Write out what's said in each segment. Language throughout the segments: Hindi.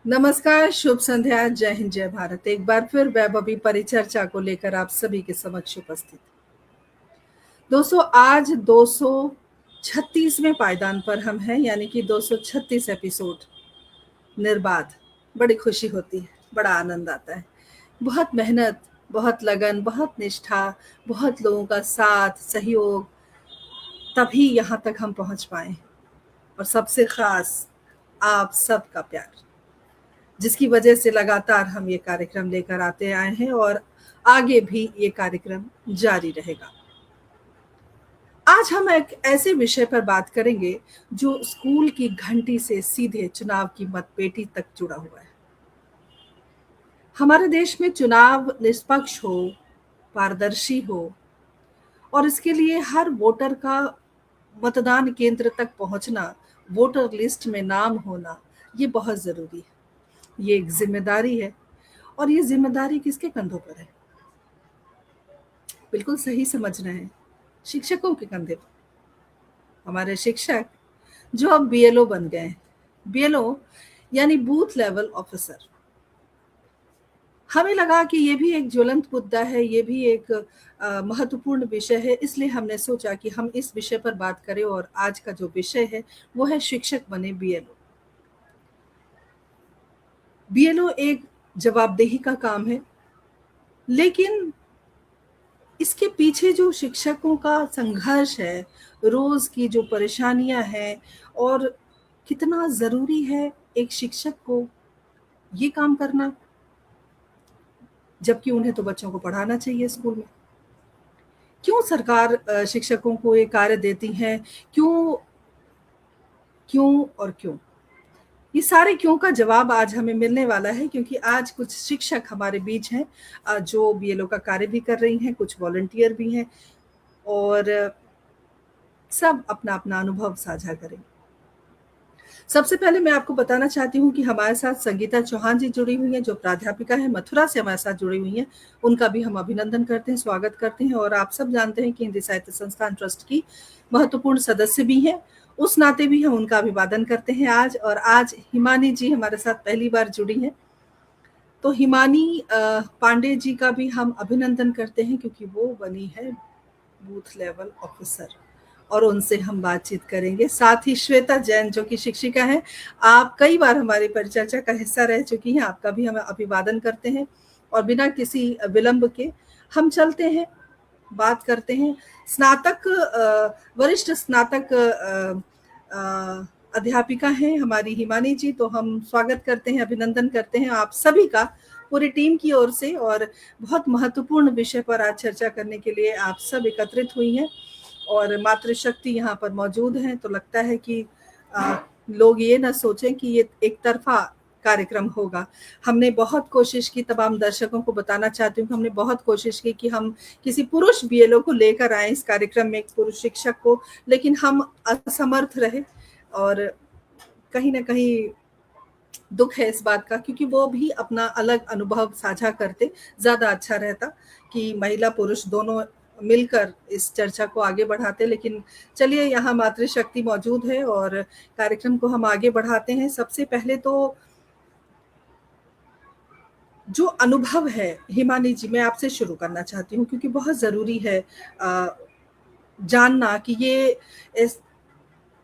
नमस्कार, शुभ संध्या, जय हिंद, जय भारत। एक बार फिर वैभवी परिचर्चा को लेकर आप सभी के समक्ष उपस्थित। दोस्तों, आज 236वें पायदान पर हम हैं, यानी कि 236 एपिसोड निर्बाध। बड़ी खुशी होती है, बड़ा आनंद आता है। बहुत मेहनत, बहुत लगन, बहुत निष्ठा, बहुत लोगों का साथ, सहयोग, तभी यहाँ तक हम पहुँच पाए। और सबसे खास आप सबका प्यार, जिसकी वजह से लगातार हम ये कार्यक्रम लेकर आते आए हैं और आगे भी ये कार्यक्रम जारी रहेगा। आज हम एक ऐसे विषय पर बात करेंगे जो स्कूल की घंटी से सीधे चुनाव की मतपेटी तक जुड़ा हुआ है। हमारे देश में चुनाव निष्पक्ष हो, पारदर्शी हो और इसके लिए हर वोटर का मतदान केंद्र तक पहुंचना, वोटर लिस्ट में नाम होना, ये बहुत जरूरी है। ये एक जिम्मेदारी है और ये जिम्मेदारी किसके कंधों पर है? बिल्कुल सही समझ रहे हैं, शिक्षकों के कंधे पर। हमारे शिक्षक जो अब बीएलओ बन गए हैं। बीएलओ यानी बूथ लेवल ऑफिसर। हमें लगा कि ये भी एक ज्वलंत मुद्दा है, ये भी एक महत्वपूर्ण विषय है, इसलिए हमने सोचा कि हम इस विषय पर बात करें। और आज का जो विषय है वो है शिक्षक बने बीएलओ। बीएलओ एक जवाबदेही का काम है, लेकिन इसके पीछे जो शिक्षकों का संघर्ष है, रोज की जो परेशानियां हैं, और कितना जरूरी है एक शिक्षक को ये काम करना, जबकि उन्हें तो बच्चों को पढ़ाना चाहिए स्कूल में। क्यों सरकार शिक्षकों को ये कार्य देती है? क्यों क्यों और क्यों? ये सारे क्यों का जवाब आज हमें मिलने वाला है, क्योंकि आज कुछ शिक्षक हमारे बीच हैं जो बीएलओ का कार्य भी कर रही हैं, कुछ वॉलंटियर भी हैं, और सब अपना अपना अनुभव साझा करेंगे। सबसे पहले मैं आपको बताना चाहती हूँ कि हमारे साथ संगीता चौहान जी जुड़ी हुई हैं, जो प्राध्यापिका है, मथुरा से हमारे साथ जुड़ी हुई हैं। उनका भी हम अभिनंदन करते हैं, स्वागत करते हैं। और आप सब जानते हैं कि हिंदी साहित्य संस्थान ट्रस्ट की महत्वपूर्ण सदस्य भी हैं, उस नाते भी हम उनका अभिवादन करते हैं आज। और आज हिमानी जी हमारे साथ पहली बार जुड़ी हैं, तो हिमानी पांडे जी का भी हम अभिनंदन करते हैं, क्योंकि वो बनी है बूथ लेवल ऑफिसर, और उनसे हम बातचीत करेंगे। साथ ही श्वेता जैन, जो कि शिक्षिका हैं, आप कई बार हमारी परिचर्चा का हिस्सा रह चुकी हैं, आपका भी हम अभिवादन करते हैं। और बिना किसी विलंब के हम चलते हैं, बात करते हैं। स्नातक, वरिष्ठ स्नातक अध्यापिका हैं हमारी हिमानी जी, तो हम स्वागत करते हैं, अभिनंदन करते हैं आप सभी का, पूरी टीम की ओर से। और बहुत महत्वपूर्ण विषय पर आज चर्चा करने के लिए आप सब एकत्रित हुई हैं, और मातृशक्ति यहाँ पर मौजूद हैं। तो लगता है कि लोग ये ना सोचें कि ये एक तरफा कार्यक्रम होगा। हमने बहुत कोशिश की, तमाम दर्शकों को बताना चाहती हूँ कि हमने बहुत कोशिश की कि हम किसी पुरुष बीएलओ को लेकर आए इस कार्यक्रम में, एक पुरुष शिक्षक को, लेकिन हम असमर्थ रहे। और कहीं ना कहीं दुख है इस बात का, क्योंकि वो भी अपना अलग अनुभव साझा करते, ज्यादा अच्छा रहता कि महिला पुरुष दोनों मिलकर इस चर्चा को आगे बढ़ाते। लेकिन चलिए, यहाँ मातृशक्ति मौजूद है और कार्यक्रम को हम आगे बढ़ाते हैं। सबसे पहले तो जो अनुभव है, हिमानी जी, मैं आपसे शुरू करना चाहती हूँ, क्योंकि बहुत जरूरी है जानना कि ये इस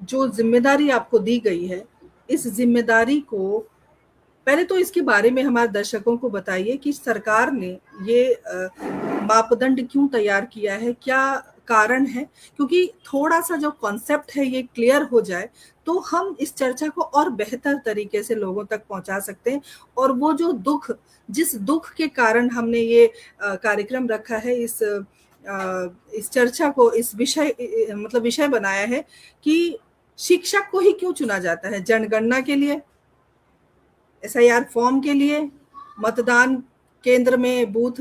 जो जिम्मेदारी आपको दी गई है, इस जिम्मेदारी को पहले तो इसके बारे में हमारे दर्शकों को बताइए कि सरकार ने ये मापदंड क्यों तैयार किया है, क्या कारण है। क्योंकि थोड़ा सा जो कॉन्सेप्ट है ये क्लियर हो जाए तो हम इस चर्चा को और बेहतर तरीके से लोगों तक पहुंचा सकते हैं। और वो जो दुख, जिस दुख के कारण हमने ये कार्यक्रम रखा है, इस चर्चा को, इस विषय, मतलब विषय बनाया है कि शिक्षक को ही क्यों चुना जाता है? जनगणना के लिए, एसआईआर फॉर्म के लिए, मतदान केंद्र में बूथ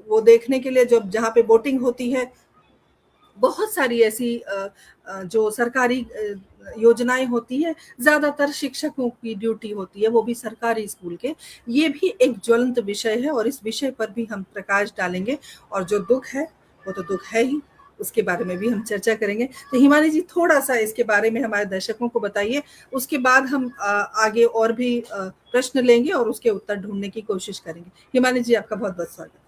वो देखने के लिए, जब जहाँ पे वोटिंग होती है। बहुत सारी ऐसी जो सरकारी योजनाएं होती हैं, ज्यादातर शिक्षकों की ड्यूटी होती है, वो भी सरकारी स्कूल के। ये भी एक ज्वलंत विषय है और इस विषय पर भी हम प्रकाश डालेंगे। और जो दुख है वो तो दुख है ही, उसके बारे में भी हम चर्चा करेंगे। तो हिमानी जी थोड़ा-सा इसके बारे में हमारे दर्शकों को बताइए, उसके बाद हम आगे और भी प्रश्न लेंगे और उसके उत्तर ढूँढने की कोशिश करेंगे। हिमानी जी आपका बहुत-बहुत स्वागत।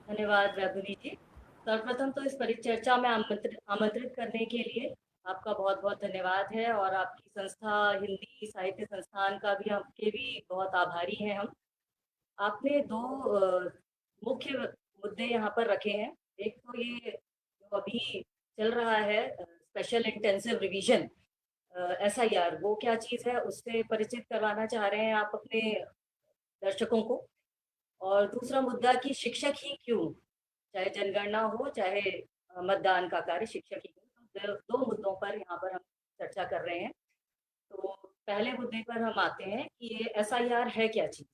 धन्यवाद वैभवी जी। सर्वप्रथम तो इस परिचर्चा में आमंत्रित करने के लिए आपका बहुत-बहुत धन्यवाद है और आपकी संस्था हिंदी साहित्य संस्थान का भी आपके भी बहुत आभारी हैं हम। आपने 2 मुख्य मुद्दे यहाँ पर रखे हैं। एक तो ये जो अभी चल रहा है स्पेशल इंटेंसिव रिवीजन एसआईआर, वो क्या चीज़ है उससे परिचित करवाना चाह रहे हैं आप अपने दर्शकों को। और दूसरा मुद्दा कि शिक्षक ही क्यों? चाहे जनगणना हो, चाहे मतदान का कार्य शिक्षक ही क्यों? तो 2 मुद्दों पर यहाँ पर हम चर्चा कर रहे हैं। तो पहले मुद्दे पर हम आते हैं कि ये एसआईआर है क्या चीज़?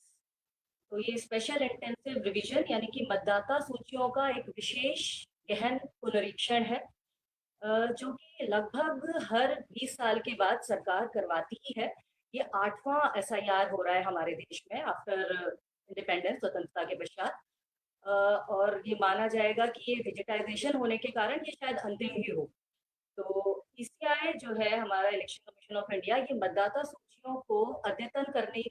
तो ये स्पेशल इंटेंसिव रिवीजन यानी कि मतदाता सूचियों का एक विशेष गहन पुनरीक्षण है, जो कि लगभग हर 20 साल के बाद सरकार करवाती ही है। ये 8वां एसआईआर हो रहा है हमारे देश में आफ्टर इंडिपेंडेंस, स्वतंत्रता के पश्चात। और ये माना जाएगा कि ये डिजिटाइजेशन होने के कारण ये शायद अंतिम ही हो। तो ईसीआई जो है हमारा इलेक्शन कमीशन ऑफ इंडिया, ये मतदाता सूचियों को अद्यतन करने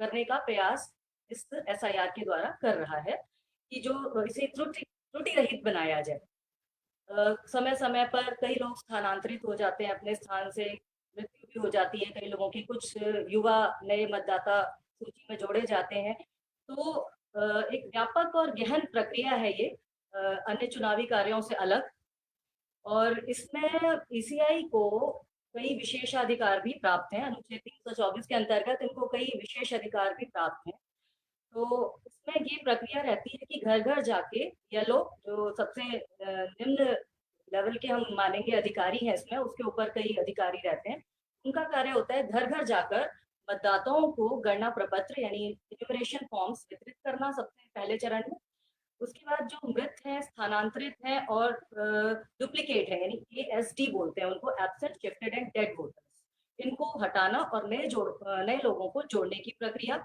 करने का प्रयास इस एसआईआर के द्वारा कर रहा है कि जो इसे त्रुटि रहित बनाया जाए। समय समय पर कई लोग स्थानांतरित हो जाते हैं अपने स्थान से, मृत्यु भी हो जाती है कई लोगों की, कुछ युवा नए मतदाता सूची में जोड़े जाते हैं। तो एक व्यापक और गहन प्रक्रिया है ये, अन्य चुनावी कार्यों से अलग। और इसमें ईसीआई को कई विशेषाधिकार भी प्राप्त हैं। अनुच्छेद 324 के अंतर्गत इनको कई विशेष अधिकार भी प्राप्त हैं। तो इसमें ये प्रक्रिया रहती है कि घर घर जाके ये लोग जो सबसे निम्न लेवल के हम मानेंगे अधिकारी हैं, इसमें उसके ऊपर कई अधिकारी रहते हैं, उनका कार्य होता है घर घर जाकर मतदाताओं को गणना प्रपत्र यानी इन्यूमरेशन फॉर्म्स वितरित करना सबसे पहले चरण में। उसके बाद जो मृत हैं, स्थानांतरित हैं और डुप्लीकेट है यानी एएसडी बोलते हैं उनको, absent shifted and dead voters, इनको हटाना और नए लोगों को जोड़ने की प्रक्रिया।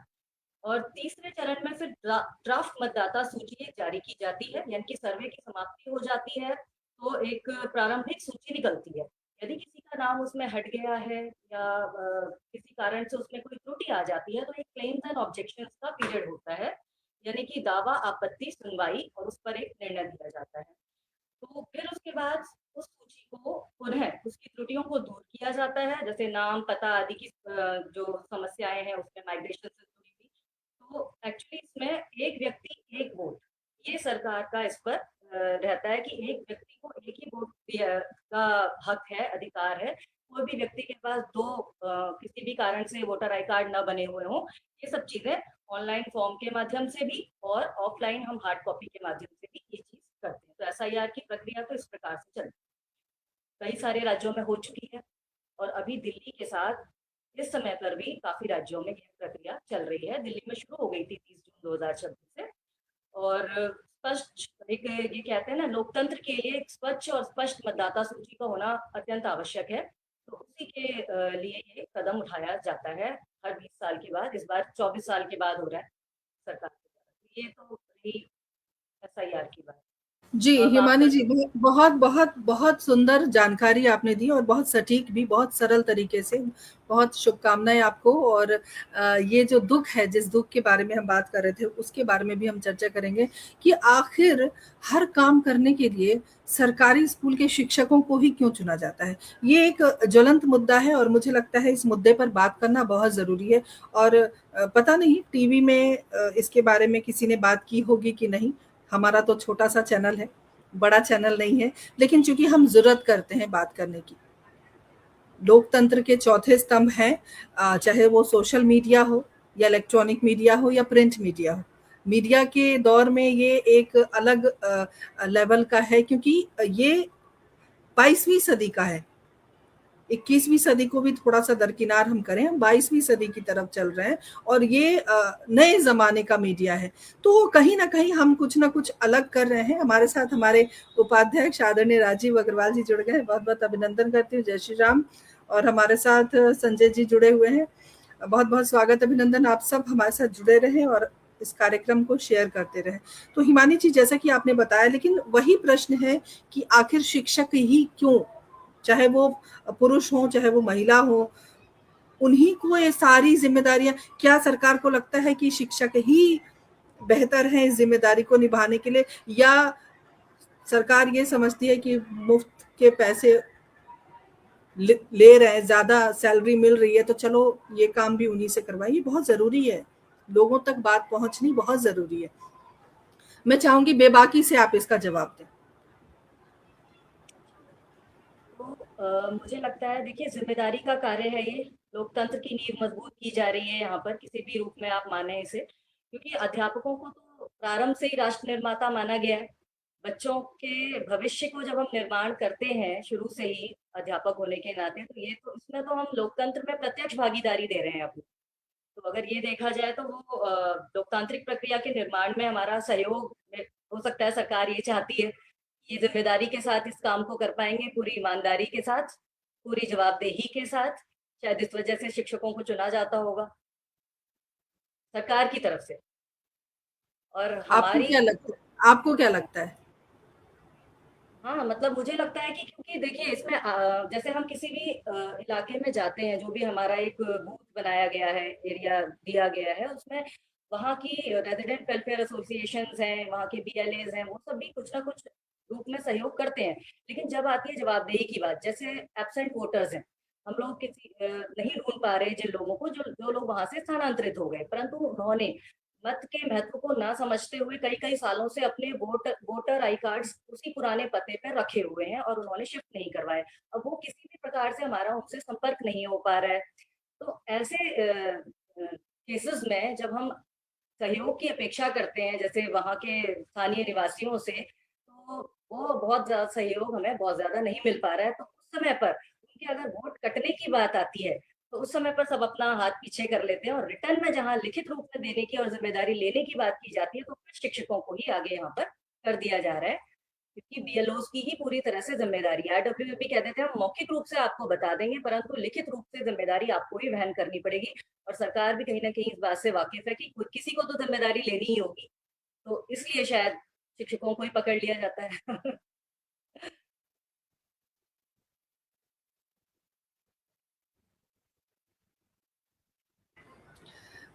और तीसरे चरण में फिर ड्राफ्ट मतदाता सूची जारी की जाती है, यानी कि सर्वे की समाप्ति हो जाती है तो एक प्रारंभिक सूची निकलती है। यदि किसी का नाम उसमें हट गया है या किसी कारण से उसमें कोई त्रुटि आ जाती है तो एक क्लेम्स एंड ऑब्जेक्शंस का पीरियड होता है, यानी कि दावा, आपत्ति, सुनवाई और उस पर एक निर्णय दिया जाता है। तो फिर उसके बाद उस सूची को पुनः उसकी त्रुटियों को दूर किया जाता है, जैसे नाम, पता आदि की जो समस्याएं हैं उसमें माइग्रेशन से जुड़ी हुई। तो एक्चुअली इसमें एक व्यक्ति एक वोट, ये सरकार का इस पर रहता है कि एक व्यक्ति को एक ही वोट का हक है, अधिकार है। कोई भी व्यक्ति के पास दो किसी भी कारण से वोटर आई कार्ड न बने हुए हों, ये सब चीजें ऑनलाइन फॉर्म के माध्यम से भी और ऑफलाइन हम हार्ड कॉपी के माध्यम से भी ये चीज करते हैं। तो एसआईआर की प्रक्रिया तो इस प्रकार से चलती है, कई सारे राज्यों में हो चुकी है और अभी दिल्ली के साथ इस समय पर भी काफी राज्यों में यह प्रक्रिया चल रही है। दिल्ली में शुरू हो गई थी 30 जून 2026 से। और स्पष्ट एक ये कहते हैं ना, लोकतंत्र के लिए एक स्वच्छ और स्पष्ट मतदाता सूची का होना अत्यंत आवश्यक है। तो उसी के लिए ये कदम उठाया जाता है हर 20 साल के बाद। इस बार 24 साल के बाद हो रहा है सरकार के द्वारा। ये तो रही एसआईआर की बात। जी, अब हिमानी आपका जी बहुत बहुत बहुत सुंदर जानकारी आपने दी और बहुत सटीक भी, बहुत सरल तरीके से। बहुत शुभकामनाएँ आपको और ये जो दुःख है, जिस दुःख के बारे में हम बात कर रहे थे, उसके बारे में भी हम चर्चा करेंगे कि आखिर हर काम करने के लिए सरकारी स्कूल के शिक्षकों को ही क्यों चुना जाता है? ये एक ज्वलंत मुद्दा है और मुझे लगता है इस मुद्दे पर बात करना बहुत ज़रूरी है और पता नहीं टीवी में इसके बारे में किसी ने बात की होगी कि नहीं। हमारा तो छोटा-सा चैनल है, बड़ा चैनल नहीं है, लेकिन चूँकि हम ज़रूरत करते हैं बात करने की। लोकतंत्र के चौथे स्तंभ हैं, चाहे वो सोशल मीडिया हो या इलेक्ट्रॉनिक मीडिया हो या प्रिंट मीडिया हो। मीडिया के दौर में ये एक अलग लेवल का है क्योंकि ये 22वीं सदी का है। 21वीं सदी को भी थोड़ा-सा दरकिनार हम करें, हम 22वीं सदी की तरफ चल रहे हैं और ये नए ज़माने का मीडिया है। तो कहीं न कहीं हम कुछ न कुछ अलग कर रहे हैं। हमारे साथ हमारे उपाध्यक्ष आदरणीय राजीव अग्रवाल जी जुड़ गए हैं, बहुत-बहुत अभिनंदन करती हूँ, जय श्री राम। और हमारे साथ संजय जी जुड़े हुए हैं। बहुत-बहुत स्वागत, अभिनंदन, आप सब हमारे साथ जुड़े रहें और इस कार्यक्रम को शेयर करते रहें। तो हिमानी जी, जैसा कि आपने बताया, लेकिन वही प्रश्न है कि आखिर शिक्षक ही क्यों, चाहे वो पुरुष हो चाहे वो महिला हो, उन्हीं को ये सारी जिम्मेदारियां, क्या सरकार को लगता है कि शिक्षक ही बेहतर है इस जिम्मेदारी को निभाने के लिए, या सरकार ये समझती है कि मुफ्त के पैसे ले रहे हैं, ज्यादा सैलरी मिल रही है तो चलो ये काम भी उन्हीं से करवाएं। ये बहुत जरूरी है, लोगों तक बात पहुंचनी बहुत जरूरी है। मैं चाहूंगी बेबाकी से आप इसका जवाब दें। तो मुझे लगता है, देखिए, जिम्मेदारी का कार्य है ये। लोकतंत्र की नींव मजबूत की जा रही है यहाँ पर, किसी भी रूप में आप माने इसे, क्योंकि अध्यापकों को तो प्रारंभ से ही राष्ट्र निर्माता माना गया है। बच्चों के भविष्य को जब हम निर्माण करते हैं शुरू से ही अध्यापक होने के नाते, तो ये तो इसमें तो हम लोकतंत्र में प्रत्यक्ष भागीदारी दे रहे हैं अपनी। तो अगर ये देखा जाए तो वो लोकतांत्रिक प्रक्रिया के निर्माण में हमारा सहयोग हो सकता है। सरकार ये चाहती है, ये जिम्मेदारी के साथ इस काम को कर पाएंगे, पूरी ईमानदारी के साथ, पूरी जवाबदेही के साथ। शायद इस वजह से शिक्षकों को चुना जाता होगा सरकार की तरफ से। और आपको हमारी, क्या लगता है, आपको क्या लगता है? हाँ, मतलब मुझे लगता है कि, क्योंकि देखिए इसमें जैसे हम किसी भी इलाके में जाते हैं, जो भी हमारा एक बूथ बनाया गया है, एरिया दिया गया है, उसमें वहाँ की रेजिडेंट वेलफेयर एसोसिएशंस हैं, वहाँ के बीएलएज हैं, वो सब भी कुछ ना कुछ रूप में सहयोग करते हैं। लेकिन जब आती है जवाबदेही की बात, जैसे एब्सेंट वोटर्स हैं, हम लोग किसी नहीं ढूंढ पा रहे जिन लोगों को, जो जो लोग वहां से स्थानांतरित हो गए, परंतु उन्होंने मत के महत्व को ना समझते हुए कई कई सालों से अपने वोटर आई कार्ड्स उसी पुराने पते पर रखे हुए हैं और उन्होंने शिफ्ट नहीं करवाए। अब वो किसी भी प्रकार से हमारा उनसे संपर्क नहीं हो पा रहा है। तो ऐसे केसेस में जब हम सहयोग की अपेक्षा करते हैं, जैसे वहाँ के स्थानीय निवासियों से, तो वो बहुत ज़्यादा सहयोग हमें बहुत ज़्यादा नहीं मिल पा रहा है। तो उस समय पर उनके अगर वोट कटने की बात आती है, तो उस समय पर सब अपना हाथ पीछे कर लेते हैं, और रिटर्न में जहाँ लिखित रूप में देने की और जिम्मेदारी लेने की बात की जाती है, तो फिर शिक्षकों को ही आगे यहाँ पर कर दिया जा रहा है, क्योंकि बीएलओस की ही पूरी तरह से जिम्मेदारी है। आरडब्ल्यूएपी कहते थे हम मौखिक रूप से आपको बता देंगे, परंतु लिखित रूप से जिम्मेदारी आपको ही वहन करनी पड़ेगी। और सरकार भी कहीं ना कहीं इस बात से वाकिफ है कि किसी को तो जिम्मेदारी लेनी ही होगी, तो इसलिए शायद शिक्षकों को ही पकड़ लिया जाता है।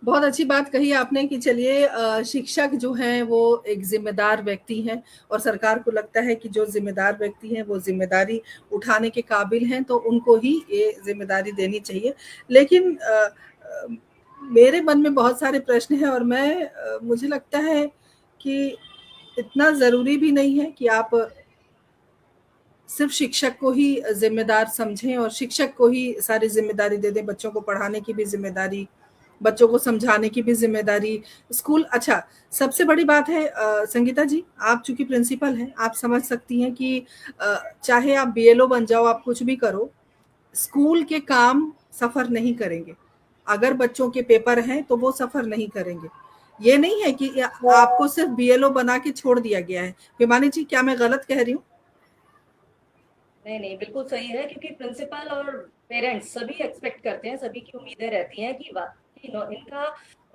बहुत अच्छी बात कही आपने कि चलिए, शिक्षक जो हैं वो एक ज़िम्मेदार व्यक्ति हैं, और सरकार को लगता है कि जो ज़िम्मेदार व्यक्ति हैं वो ज़िम्मेदारी उठाने के काबिल हैं, तो उनको ही ये ज़िम्मेदारी देनी चाहिए। लेकिन मेरे मन में बहुत सारे प्रश्न हैं, और मुझे लगता है कि इतना ज़रूरी भी नहीं है कि आप सिर्फ शिक्षक को ही ज़िम्मेदार समझें और शिक्षक को ही सारी ज़िम्मेदारी दे दें, बच्चों को पढ़ाने की भी ज़िम्मेदारी, बच्चों को समझाने की भी ज़िम्मेदारी, स्कूल। अच्छा, सबसे बड़ी बात है, संगीता जी, आप चूँकि प्रिंसिपल हैं, आप समझ सकती हैं कि चाहे आप बीएलओ बन जाओ, आप कुछ भी करो, स्कूल के काम सफ़र नहीं करेंगे। अगर बच्चों के पेपर हैं, तो वो सफ़र नहीं करेंगे। ये नहीं है कि आपको सिर्फ बीएलओ बना के छोड़ दिया गया है। हिमानी जी, क्या मैं गलत कह रही हूँ? नहीं नहीं, बिल्कुल सही है, क्योंकि प्रिंसिपल और पेरेंट्स सभी एक्सपेक्ट करते हैं, सभी की उम्मीदें रहती हैं कि इनका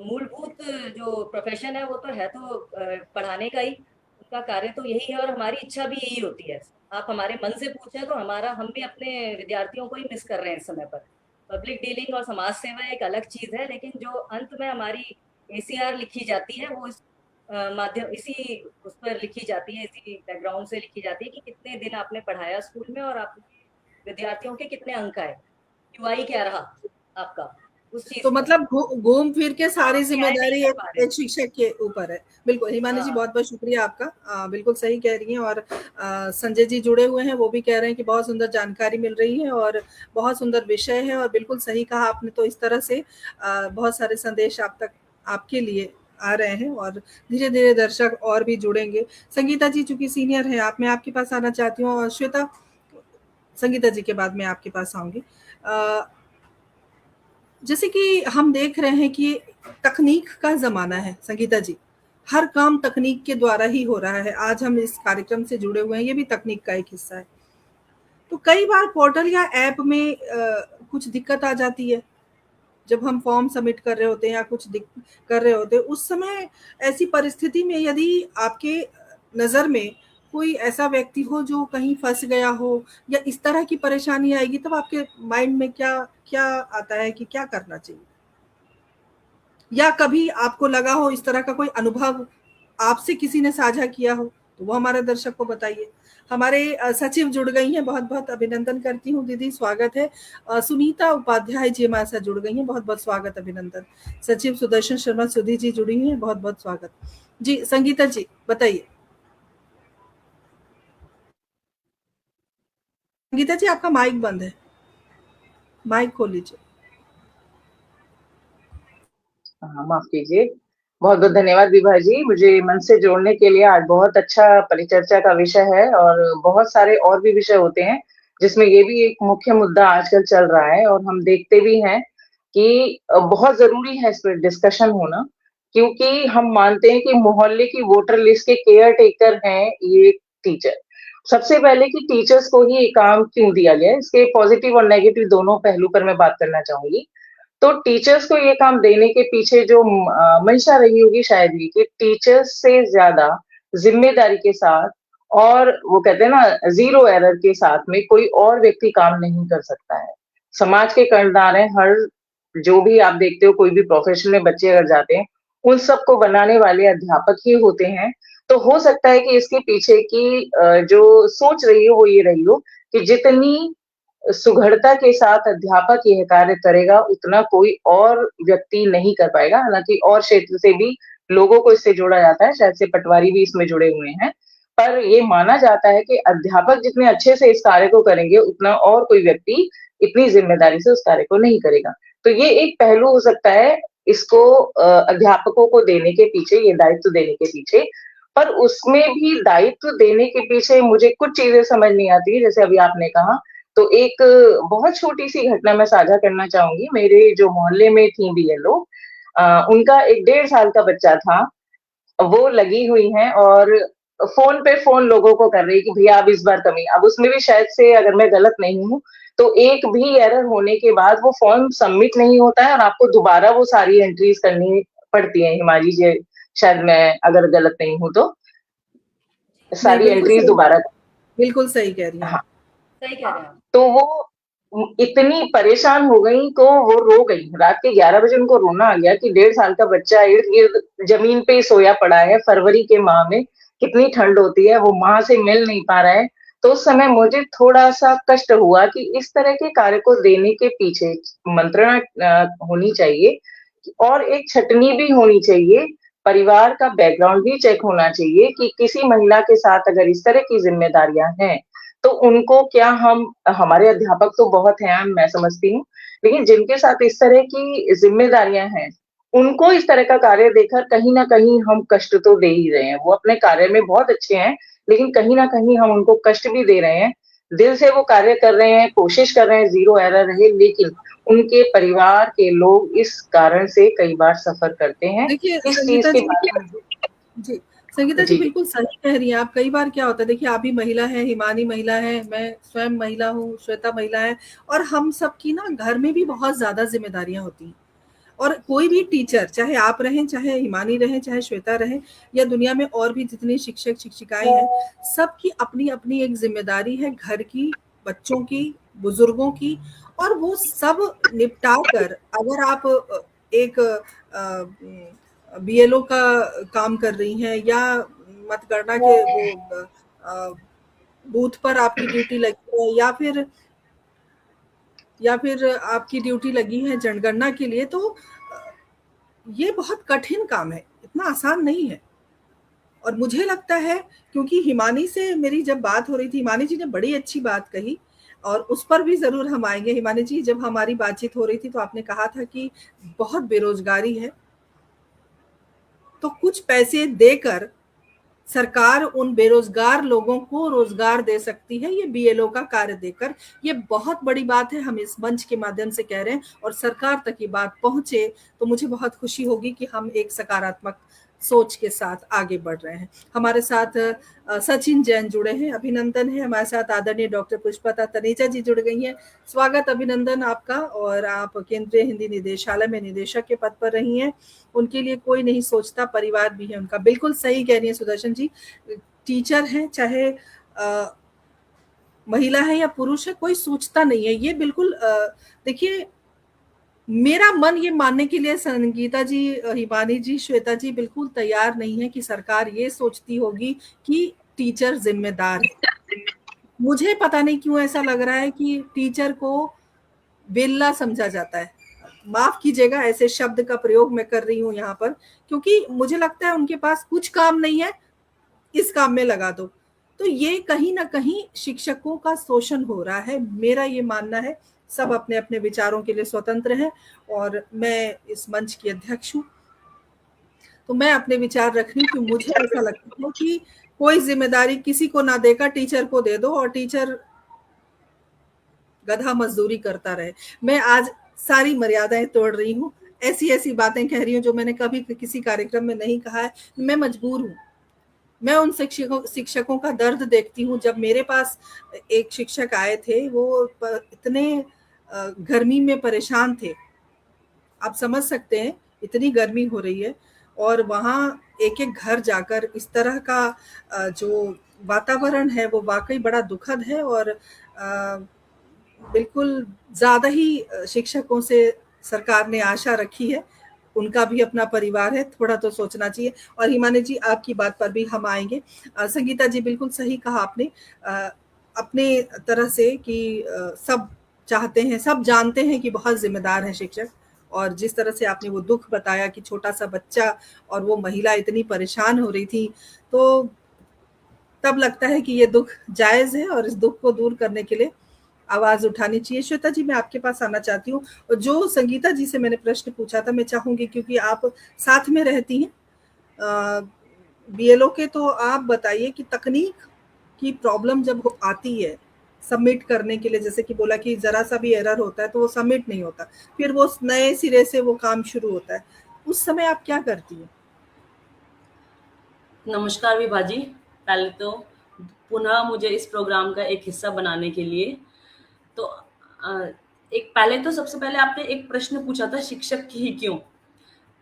मूलभूत जो प्रोफेशन है वो तो है, तो पढ़ाने का ही उनका कार्य तो यही है, और हमारी इच्छा भी यही होती है। आप हमारे मन से पूछें तो हमारा, हम भी अपने विद्यार्थियों को ही मिस कर रहे हैं इस समय पर। पब्लिक डीलिंग और समाज सेवा एक अलग चीज है, लेकिन जो अंत में हमारी एसीआर लिखी जाती है, वो इस माध्यम, इसी उस पर लिखी जाती है, इसी बैकग्राउंड से लिखी जाती है कि कितने दिन आपने पढ़ाया स्कूल में, और आपके विद्यार्थियों के कितने अंक आए, यूआई क्या रहा आपका उस चीज तो पर। मतलब घूम फिर के वो हम सारी न्याय नहीं जिम्मेदारी कर एक पा रहे हैं। एक शिक्षक के ऊपर है। बिल्कुल, हिमानी जी, हाँ, बहुत बहुत शुक्रिया आपका। बिल्कुल सही कह रही हैं, और संजय जी जुड़े हुए हैं, वो भी कह रहे हैं कि बहुत सुंदर जानकारी मिल रही है और बहुत सुंदर विषय है, और बिल्कुल सही कहा आपने। तो इस तरह से बहुत सारे संदेश आप तक, आपके लिए आ रहे हैं, और धीरे धीरे दर्शक और भी जुड़ेंगे। संगीता जी चूंकि सीनियर है, मैं आपके पास आना चाहती हूँ, और श्वेता, संगीता जी के बाद मैं आपके पास आऊंगी। जैसे कि हम देख रहे हैं कि तकनीक का ज़माना है संगीता जी, हर काम तकनीक के द्वारा ही हो रहा है। आज हम इस कार्यक्रम से जुड़े हुए हैं, ये भी तकनीक का एक हिस्सा है। तो कई बार पोर्टल या ऐप में कुछ दिक्कत आ जाती है, जब हम फॉर्म सबमिट कर रहे होते हैं या कुछ कर रहे होते हैं, उस समय ऐसी परिस्थिति में यदि आपके नज़र में कोई ऐसा व्यक्ति हो जो कहीं फंस गया हो या इस तरह की परेशानी आएगी, तब आपके माइंड में क्या क्या आता है कि क्या करना चाहिए? या कभी आपको लगा हो इस तरह का कोई अनुभव आपसे किसी ने साझा किया हो, तो वो हमारे दर्शक को बताइए। हमारे सचिव जुड़ गई हैं, बहुत-बहुत अभिनंदन करती हूँ दीदी, स्वागत है। सुनीता उपाध्याय जी हमारे साथ जुड़ गई हैं, बहुत-बहुत स्वागत, अभिनंदन। सचिव सुदर्शन शर्मा सुधी जी जुड़ी हैं, बहुत-बहुत स्वागत। जी, संगीता जी बताइए। संगीता जी आपका माइक बंद है, माइक खोल लीजिए। हाँ, माफ कीजिए। बहुत बहुत धन्यवाद विभा जी, मुझे मंच से जोड़ने के लिए। आज बहुत अच्छा परिचर्चा का विषय है और बहुत सारे और भी विषय होते हैं जिसमें ये भी एक मुख्य मुद्दा आजकल चल रहा है और हम देखते भी हैं कि बहुत जरूरी है इस पर डिस्कशन होना, क्योंकि हम मानते हैं कि मोहल्ले की वोटर लिस्ट के केयर टेकर हैं ये टीचर। सबसे पहले कि टीचर्स को ही ये काम क्यों दिया गया है, इसके पॉजिटिव और नेगेटिव दोनों पहलू पर मैं बात करना चाहूंगी। तो टीचर्स को ये काम देने के पीछे जो मंशा रही होगी शायद ये कि टीचर्स से ज्यादा जिम्मेदारी के साथ और वो कहते हैं ना जीरो एरर के साथ में कोई और व्यक्ति काम नहीं कर सकता है। समाज के कर्णधार हैं, हर जो भी आप देखते हो कोई भी प्रोफेशन में बच्चे अगर जाते हैं उन सबको बनाने वाले अध्यापक ही होते हैं। तो हो सकता है कि इसके पीछे की जो सोच रही हो वो ये रही हो कि जितनी सुघड़ता के साथ अध्यापक यह कार्य करेगा उतना कोई और व्यक्ति नहीं कर पाएगा। हालांकि और क्षेत्र से भी लोगों को इससे जोड़ा जाता है, शायद से पटवारी भी इसमें जुड़े हुए हैं, पर ये माना जाता है कि अध्यापक जितने अच्छे से इस कार्य को करेंगे उतना और कोई व्यक्ति इतनी जिम्मेदारी से उस कार्य को नहीं करेगा। तो ये एक पहलू हो सकता है इसको अध्यापकों को देने के पीछे, ये दायित्व देने के पीछे। पर उसमें भी दायित्व देने के पीछे मुझे कुछ चीजें समझ नहीं आती, जैसे अभी आपने कहा। तो एक बहुत छोटी सी घटना मैं साझा करना चाहूंगी। मेरे जो मोहल्ले में थी बीएलओ, उनका एक 1.5 साल का बच्चा था। वो लगी हुई हैं और फोन पे फोन लोगों को कर रही कि भैया अब इस बार कमी। अब उसमें भी शायद से अगर मैं गलत नहीं हूँ तो एक भी एरर होने के बाद वो फॉर्म सबमिट नहीं होता है और आपको दोबारा वो सारी एंट्रीज करनी पड़ती है। हिमाली जी, शायद मैं अगर गलत नहीं हूँ तो नहीं, सारी एंट्रीज दोबारा। बिल्कुल सही कह रही हैं हाँ, आप। सही कह रहे हैं आप। तो वो इतनी परेशान हो गई तो वो रो गई। रात के 11 बजे उनको रोना आ गया कि 1.5 साल का बच्चा इर्द गिर्द जमीन पे सोया पड़ा है। फरवरी के माह में कितनी ठंड होती है, वो माँ से मिल नहीं पा रहा है। तो उस समय मुझे थोड़ा सा कष्ट हुआ कि इस तरह के कार्य को देने के पीछे मंत्रणा होनी चाहिए और एक छटनी भी होनी चाहिए। परिवार का बैकग्राउंड भी चेक होना चाहिए कि किसी महिला के साथ अगर इस तरह की जिम्मेदारियां हैं तो उनको क्या हम, हमारे अध्यापक तो बहुत हैं मैं समझती हूँ, लेकिन जिनके साथ इस तरह की जिम्मेदारियां हैं उनको इस तरह का कार्य देकर कहीं ना कहीं हम कष्ट तो दे ही रहे हैं। वो अपने कार्य में बहुत अच्छे हैं लेकिन कहीं ना कहीं हम उनको कष्ट भी दे रहे हैं। दिल से वो कार्य कर रहे हैं, कोशिश कर रहे हैं जीरो एरर रहे, लेकिन उनके परिवार के लोग इस कारण से कई बार सफर करते हैं। देखिए इस चीज संगीता के जी, बारे में जी, संगीता जी जी बिल्कुल सही कह रही हैं आप। कई बार क्या होता है, देखिए आप भी महिला हैं, हिमानी महिला है, मैं स्वयं महिला हूँ, श्वेता महिला है, और हम सबकी ना घर में भी बहुत ज़्यादा ज़िम्मेदारियाँ होती हैं। और कोई भी टीचर, चाहे आप रहें, चाहे हिमानी रहें, चाहे श्वेता रहें, या दुनिया में और भी जितने शिक्षक शिक्षिकाएं हैं, सबकी अपनी अपनी एक जिम्मेदारी है, घर की, बच्चों की, बुजुर्गों की। और वो सब निपटा कर अगर आप एक बीएलओ का काम कर रही हैं या मतगणना के वो अ, बूथ पर आपकी ड्यूटी लगी है, या फिर आपकी ड्यूटी लगी है जनगणना के लिए, तो ये बहुत कठिन काम है, इतना आसान नहीं है। और मुझे लगता है, क्योंकि हिमानी से मेरी जब बात हो रही थी, हिमानी जी ने बड़ी अच्छी बात कही और उस पर भी ज़रूर हम आएँगे। हिमानी जी, जब हमारी बातचीत हो रही थी तो आपने कहा था कि बहुत बेरोज़गारी है, तो कुछ पैसे देकर सरकार उन बेरोज़गार लोगों को रोज़गार दे सकती है, ये बीएलओ का कार्य देकर। ये बहुत बड़ी बात है, हम इस मंच के माध्यम से कह रहे हैं और सरकार तक ये बात पहुँचे, तो मुझे बहुत खुशी होगी कि हम एक सकारात्मक सोच के साथ आगे बढ़ रहे हैं। हमारे साथ सचिन जैन जुड़े हैं, अभिनंदन है। हमारे साथ आदरणीय डॉक्टर पुष्पता तनेजा जी जुड़ गई हैं, स्वागत अभिनंदन आपका। और आप केंद्रीय हिंदी निदेशालय में निदेशक के पद पर रही हैं। उनके लिए कोई नहीं सोचता, परिवार भी है उनका। बिल्कुल सही कह रही है सुदर्शन जी, टीचर हैं चाहे महिला है या पुरुष है, कोई सोचता नहीं है। ये बिल्कुल देखिए, मेरा मन ये मानने के लिए संगीता जी, हिमानी जी, श्वेता जी बिल्कुल तैयार नहीं है कि सरकार ये सोचती होगी कि टीचर जिम्मेदार है। मुझे पता नहीं क्यों ऐसा लग रहा है कि टीचर को बेल्ला समझा जाता है। माफ कीजिएगा ऐसे शब्द का प्रयोग मैं कर रही हूँ यहाँ पर, क्योंकि मुझे लगता है उनके पास कुछ काम नहीं है, इस काम में लगा दो। तो ये कहीं ना कहीं शिक्षकों का शोषण हो रहा है, मेरा ये मानना है। सब अपने अपने विचारों के लिए स्वतंत्र हैं और मैं इस मंच की अध्यक्ष हूँ, तो मैं अपने विचार रख रही हूँ कि मुझे ऐसा लगता है कि कोई जिम्मेदारी किसी को ना देकर टीचर को दे दो और टीचर गधा मजदूरी करता रहे। मैं आज सारी मर्यादाएं तोड़ रही हूँ, ऐसी ऐसी बातें कह रही हूँ जो मैंने कभी किसी कार्यक्रम में नहीं कहा है। मैं मजबूर हूँ, मैं उन शिक्षकों का दर्द देखती हूँ। जब मेरे पास एक शिक्षक आए थे, वो इतने गर्मी में परेशान थे, आप समझ सकते हैं, इतनी गर्मी हो रही है और वहाँ एक एक घर जाकर इस तरह का जो वातावरण है वो वाकई बड़ा दुखद है। और बिल्कुल ज्यादा ही शिक्षकों से सरकार ने आशा रखी है, उनका भी अपना परिवार है, थोड़ा तो सोचना चाहिए। और हिमानी जी, आपकी बात पर भी हम आएंगे। संगीता जी, बिल्कुल सही कहा आपने, अपने तरह से कि सब चाहते हैं, सब जानते हैं कि बहुत जिम्मेदार है शिक्षक। और जिस तरह से आपने वो दुख बताया कि छोटा सा बच्चा और वो महिला इतनी परेशान हो रही थी, तो तब लगता है कि ये दुख जायज है और इस दुख को दूर करने के लिए आवाज उठानी चाहिए। श्वेता जी, मैं आपके पास आना चाहती हूँ। और जो संगीता जी से मैंने प्रश्न पूछा था, मैं चाहूंगी क्योंकि आप साथ में रहती हैं बीएलओ के, तो आप बताइए कि तकनीक की प्रॉब्लम जब आती है सबमिट करने के लिए, जैसे कि बोला कि जरा सा भी एरर होता है तो वो सबमिट नहीं होता, फिर वो नए सिरे से वो काम शुरू होता है, उस समय आप क्या करती हैं? नमस्कार विभा जी, पहले तो पुनः मुझे इस प्रोग्राम का एक हिस्सा बनाने के लिए। तो एक पहले तो सबसे पहले आपने एक प्रश्न पूछा था, शिक्षक ही क्यों।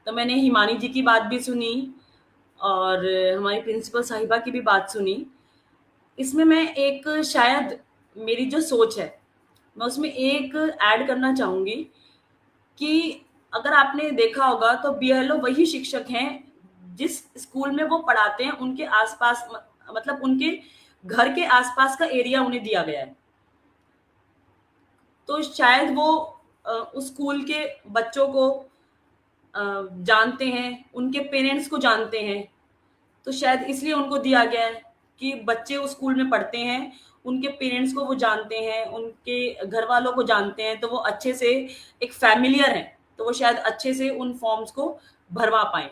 तो मैंने हिमानी जी की बात भी सुनी और हमारी प्रिंसिपल साहिबा की भी बात सुनी। इसमें मैं एक, शायद मेरी जो सोच है, मैं उसमें एक ऐड करना चाहूँगी कि अगर आपने देखा होगा तो बीएलओ वही शिक्षक हैं जिस स्कूल में वो पढ़ाते हैं, उनके आसपास, मतलब उनके घर के आसपास का एरिया उन्हें दिया गया है। तो शायद वो उस स्कूल के बच्चों को जानते हैं, उनके पेरेंट्स को जानते हैं, तो शायद इसलिए उनको दिया गया है कि बच्चे उस स्कूल में पढ़ते हैं, उनके पेरेंट्स को वो जानते हैं, उनके घर वालों को जानते हैं, तो वो अच्छे से एक फैमिलियर है, तो वो शायद अच्छे से उन फॉर्म्स को भरवा पाए।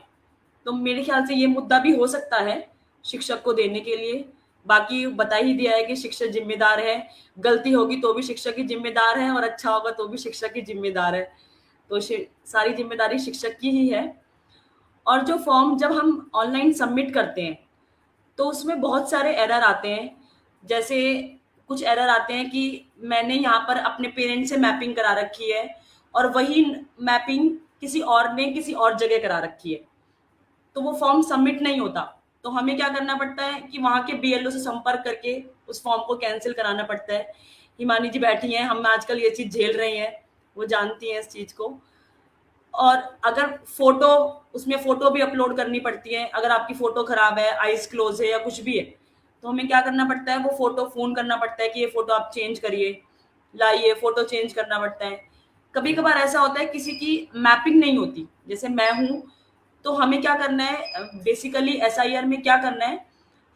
तो मेरे ख्याल से ये मुद्दा भी हो सकता है शिक्षक को देने के लिए। बाकी बता ही दिया है कि शिक्षक जिम्मेदार है, गलती होगी तो भी शिक्षक की जिम्मेदार है और अच्छा होगा तो भी शिक्षक की जिम्मेदार है, तो सारी जिम्मेदारी शिक्षक की ही है। और जो फॉर्म जब हम ऑनलाइन सबमिट करते हैं तो उसमें बहुत सारे एरर आते हैं। जैसे कुछ एरर आते हैं कि मैंने यहाँ पर अपने पेरेंट्स से मैपिंग करा रखी है और वही मैपिंग किसी और ने किसी और जगह करा रखी है, तो वो फॉर्म सबमिट नहीं होता। तो हमें क्या करना पड़ता है कि वहाँ के बीएलओ से संपर्क करके उस फॉर्म को कैंसिल कराना पड़ता है। हिमानी जी बैठी हैं, हम आजकल ये चीज़ झेल रही हैं, वो जानती हैं इस चीज़ को। और अगर फोटो, उसमें फोटो भी अपलोड करनी पड़ती है, अगर आपकी फोटो खराब है, आईज क्लोज है या कुछ भी है, तो हमें क्या करना पड़ता है, वो फोटो फोन करना पड़ता है कि ये फोटो आप चेंज करिए, लाइए, फोटो चेंज करना पड़ता है। कभी कभार ऐसा होता है किसी की मैपिंग नहीं होती, जैसे मैं हूँ, तो हमें क्या करना है, बेसिकली एसआईआर में क्या करना है,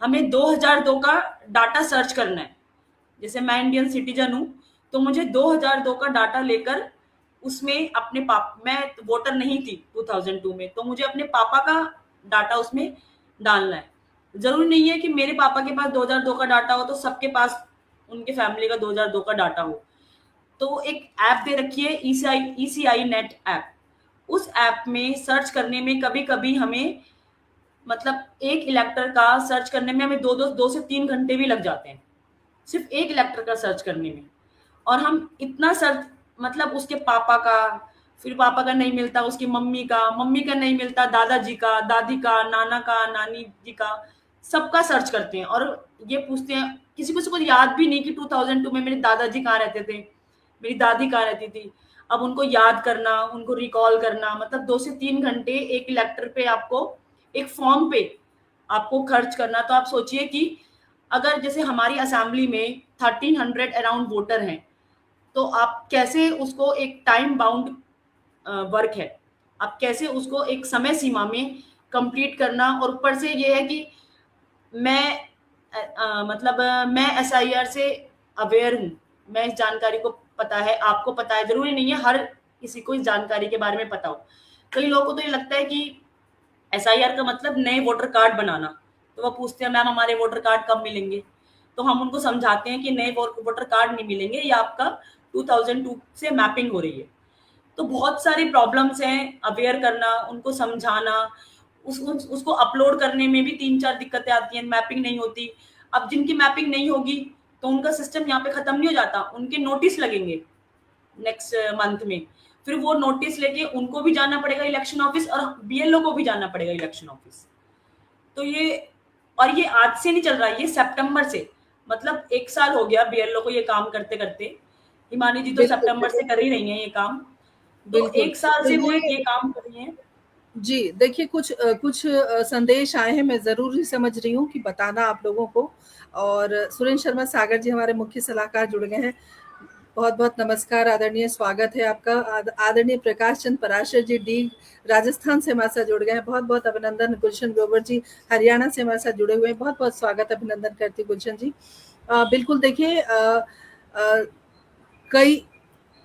हमें 2002 का डाटा सर्च करना है। जैसे मैं इंडियन सिटीजन हूँ, तो मुझे 2002 का डाटा लेकर उसमें अपने पापा, मैं वोटर नहीं थी 2002 में, तो मुझे अपने पापा का डाटा उसमें डालना है। जरूरी नहीं है कि मेरे पापा के पास 2002 का डाटा हो तो सबके पास उनके फैमिली का 2002 का डाटा हो। तो एक ऐप दे रखी है ECI नेट ऐप। उस ऐप में सर्च करने में कभी कभी हमें मतलब एक इलेक्टर का सर्च करने में हमें 2 से 3 घंटे भी लग जाते हैं, सिर्फ एक इलेक्टर का सर्च करने में। और हम इतना सर्च, मतलब उसके पापा का, फिर पापा का नहीं मिलता, उसकी मम्मी का नहीं मिलता, दादाजी का, दादी का, नाना का, नानी जी का, सबका सर्च करते हैं। और ये पूछते हैं, किसी को याद भी नहीं कि 2002 में मेरे दादाजी कहाँ रहते थे, मेरी दादी कहाँ रहती थी। अब उनको याद करना, उनको रिकॉल करना, मतलब 2 से 3 घंटे एक इलेक्टर पे आपको, एक फॉर्म पे आपको खर्च करना। तो आप सोचिए कि अगर जैसे हमारी असेंबली में 1300 अराउंड वोटर हैं, तो आप कैसे उसको एक टाइम बाउंड वर्क है, आप कैसे उसको एक समय सीमा में कंप्लीट करना। और ऊपर से ये है कि मैं मतलब मैं एसआईआर से अवेयर हूँ, मैं इस जानकारी को पता है, आपको पता है, जरूरी नहीं है हर किसी को इस जानकारी के बारे में पता हो। कई लोगों को तो ये लगता है कि एसआईआर का मतलब नए वोटर कार्ड बनाना, तो वो पूछते हैं मैम हमारे वोटर कार्ड कब मिलेंगे। तो हम उनको समझाते हैं कि नए वोटर कार्ड नहीं मिलेंगे, ये आपका 2002 से मैपिंग हो रही है। तो बहुत सारी प्रॉब्लम्स हैं, अवेयर करना, उनको समझाना, उसको अपलोड करने में भी 3-4 दिक्कतें आती हैं, मैपिंग नहीं होती। अब जिनकी मैपिंग नहीं होगी तो उनका सिस्टम यहाँ पे खत्म नहीं हो जाता, उनके नोटिस लगेंगे नेक्स्ट मंथ में, फिर वो नोटिस लेके उनको भी जाना पड़ेगा इलेक्शन ऑफिस, और बीएलओ को भी जाना पड़ेगा इलेक्शन ऑफिस। तो ये, और ये आज से नहीं चल रहा है, ये सितंबर से, मतलब 1 साल हो गया बीएलओ को ये काम करते करते। हिमानी जी तो बिल्कुल, सितंबर से कर ही रही हैं ये काम, तो बिल्कुल। 1 साल तो से वो ये ये काम कर रही हैं। जी, देखिए कुछ संदेश आए हैं, मैं ज़रूर ही समझ रही हूँ कि बताना आप लोगों को। और सुरेंद्र शर्मा सागर जी हमारे मुख्य सलाहकार जुड़ गए हैं। बहुत-बहुत नमस्कार, आदरणीय स्वागत है आपका। आदरणीय प्रकाश चंद पराशर जी डी राजस्थान से हमारे साथ जुड़ गए हैं, बहुत-बहुत अभिनंदन। गुलशन ग्रोवर जी हरियाणा से हमारे साथ जुड़े हुए हैं, बहुत-बहुत स्वागत, अभिनंदन करती हूँ गुलशन जी। बिल्कुल देखिए, कई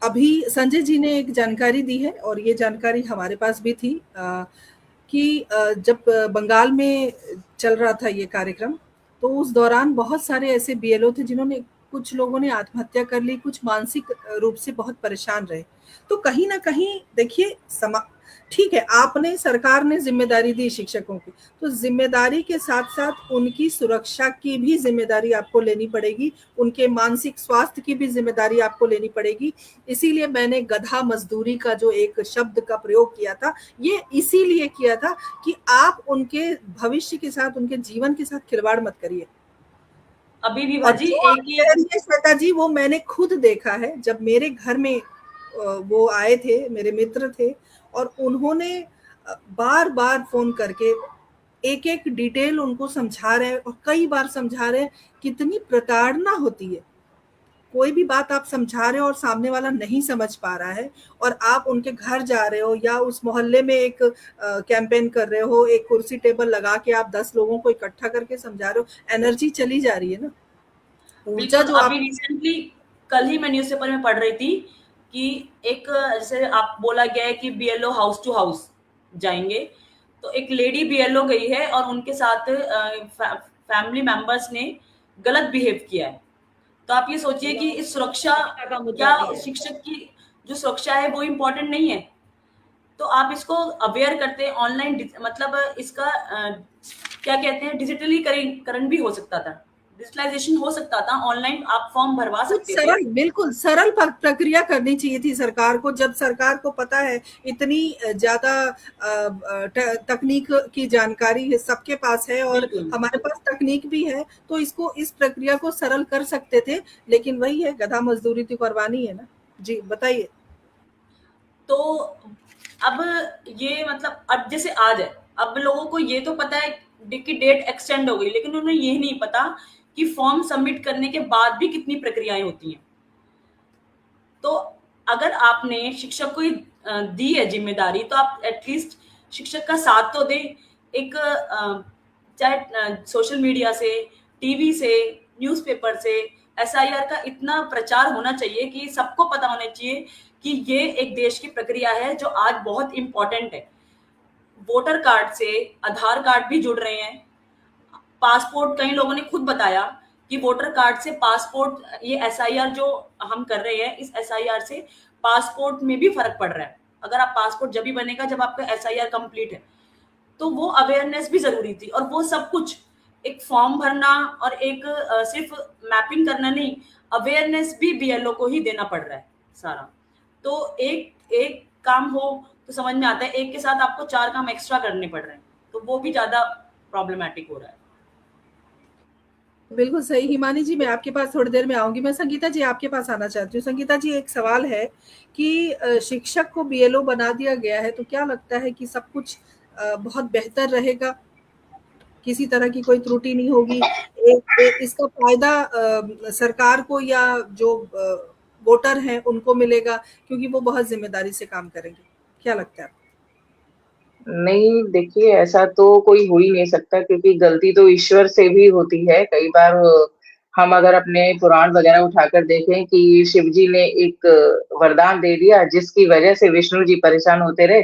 अभी संजय जी ने एक जानकारी दी है और ये जानकारी हमारे पास भी थी कि जब बंगाल में चल रहा था ये कार्यक्रम, तो उस दौरान बहुत सारे ऐसे बीएलओ थे जिन्होंने, कुछ लोगों ने आत्महत्या कर ली, कुछ मानसिक रूप से बहुत परेशान रहे। तो कहीं न कहीं देखिए ठीक है, आपने, सरकार ने ज़िम्मेदारी दी शिक्षकों की, तो ज़िम्मेदारी के साथ-साथ उनकी सुरक्षा की भी ज़िम्मेदारी आपको लेनी पड़ेगी, उनके मानसिक स्वास्थ्य की भी ज़िम्मेदारी आपको लेनी पड़ेगी। इसीलिए मैंने गधा मज़दूरी का जो एक शब्द का प्रयोग किया था, ये इसीलिए किया था कि आप उनके भविष्य के साथ, उनके जीवन के साथ खिलवाड़ मत करिए। अभी भी और भाजी जो आप एक कह ये, रही हैं श्वेता जी, वो मैंने खुद देखा है। जब मेरे घर में वो आए थे, मेरे मित्र थे, और उन्होंने बार-बार फ़ोन करके एक-एक डिटेल उनको समझा रहे हैं, और कई बार समझा रहे हैं। कितनी प्रताड़ना होती है। कोई भी बात आप समझा रहे हो और सामने वाला नहीं समझ पा रहा है, और आप उनके घर जा रहे हो या उस मोहल्ले में एक कैंपेन कर रहे हो, एक कुर्सी टेबल लगा के आप 10 लोगों को इकट्ठा करके समझा रहे हो, एनर्जी चली जा रही है ना। ऊर्जा बिल्कुल। जो अभी आप, रिसेंटली कल ही मैं न्यूज़पेपर में पढ़ रही थी कि एक, जैसे आप बोला गया है कि बीएलओ हाउस टू हाउस जाएंगे, तो एक लेडी बीएलओ गई है और उनके साथ फैमिली मेंबर्स ने गलत बिहेव किया है। तो आप ये सोचिए कि इस सुरक्षा, का मुद्दा क्या भी है। शिक्षक की जो सुरक्षा है वो इम्पोर्टेंट नहीं है? तो आप इसको अवेयर करते हैं ऑनलाइन, मतलब इसका क्या कहते हैं, डिजिटलीकरण भी हो सकता था, डिजिटलाइजेशन हो सकता था, ऑनलाइन आप फॉर्म भरवा कुछ सकते थे। सरल, बिल्कुल सरल प्रक्रिया करनी चाहिए थी सरकार को। जब सरकार को पता है इतनी ज़्यादा तकनीक की जानकारी है, सबके पास है, और बिल्कुल। हमारे पास तकनीक भी है, तो इसको, इस प्रक्रिया को सरल कर सकते थे। लेकिन वही है, गधा मजदूरी तो करवानी है ना। जी, बताइए। तो अब ये, मतलब अब जैसे आज है, अब लोगों को ये तो पता है कि डेट एक्सटेंड हो गई, लेकिन उन्हें ये नहीं पता कि फॉर्म सबमिट करने के बाद भी कितनी प्रक्रियाएं होती हैं। तो अगर आपने शिक्षक को दी है जिम्मेदारी, तो आप एटलीस्ट शिक्षक का साथ तो दे। एक चाहे सोशल मीडिया से, टीवी से, न्यूज़पेपर से एसआईआर का इतना प्रचार होना चाहिए कि सबको पता होना चाहिए कि ये एक देश की प्रक्रिया है जो आज बहुत इंपॉर्टेंट है। वोटर कार्ड से आधार कार्ड भी जुड़ रहे हैं, पासपोर्ट, कई लोगों ने खुद बताया कि वोटर कार्ड से पासपोर्ट, ये एसआईआर जो हम कर रहे हैं, इस एसआईआर से पासपोर्ट में भी फर्क पड़ रहा है। अगर आप पासपोर्ट जब भी बनेगा जब आपका एसआईआर कंप्लीट है। तो वो अवेयरनेस भी जरूरी थी। और वो सब कुछ एक फॉर्म भरना और एक सिर्फ मैपिंग करना नहीं, अवेयरनेस भी बीएलओ को ही देना पड़ रहा है सारा। तो एक एक काम हो तो समझ में आता है, एक के साथ आपको 4 काम एक्स्ट्रा करने पड़ रहे हैं, तो वो भी ज्यादा प्रॉब्लमैटिक हो रहा है। बिल्कुल सही। हिमानी जी, मैं आपके पास थोड़ी देर में आऊंगी। मैं संगीता जी आपके पास आना चाहती हूँ। संगीता जी, एक सवाल है कि शिक्षक को बीएलओ बना दिया गया है, तो क्या लगता है कि सब कुछ बहुत बेहतर रहेगा, किसी तरह की कोई त्रुटि नहीं होगी? इसका फायदा सरकार को या जो वोटर हैं उनको मिलेगा, क्योंकि वो बहुत जिम्मेदारी से काम करेंगे। क्या लगता है आपको? नहीं, देखिए ऐसा तो कोई हो ही नहीं सकता, क्योंकि गलती तो ईश्वर से भी होती है। कई बार हम अगर अपने पुराण वगैरह उठाकर देखें कि शिव जी ने एक वरदान दे दिया जिसकी वजह से विष्णु जी परेशान होते रहे,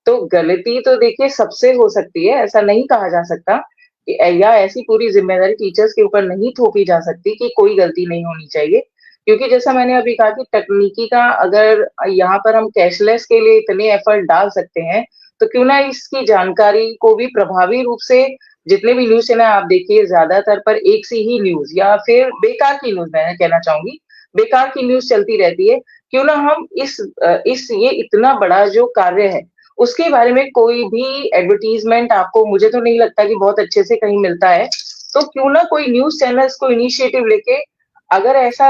तो गलती तो देखिए सबसे हो सकती है। ऐसा नहीं कहा जा सकता या ऐसी पूरी जिम्मेदारी टीचर्स के ऊपर नहीं थोपी जा सकती कि कोई गलती नहीं होनी चाहिए। क्योंकि जैसा मैंने अभी कहा कि तकनीकी का अगर यहाँ पर हम कैशलेस के लिए इतने एफर्ट डाल सकते हैं, तो क्यों ना इसकी जानकारी को भी प्रभावी रूप से, जितने भी न्यूज़ चैनल आप देखिए ज्यादातर पर एक सी ही न्यूज़ या फिर बेकार की न्यूज़, मैं कहना चाहूँगी, बेकार की न्यूज़ चलती रहती है। क्यों ना हम इस ये इतना बड़ा जो कार्य है, उसके बारे में कोई भी एडवर्टाइज़मेंट आपको, मुझे तो नहीं लगता कि बहुत अच्छे से कहीं मिलता है। तो क्यों ना कोई न्यूज़ चैनल्स को इनिशिएटिव लेके अगर ऐसा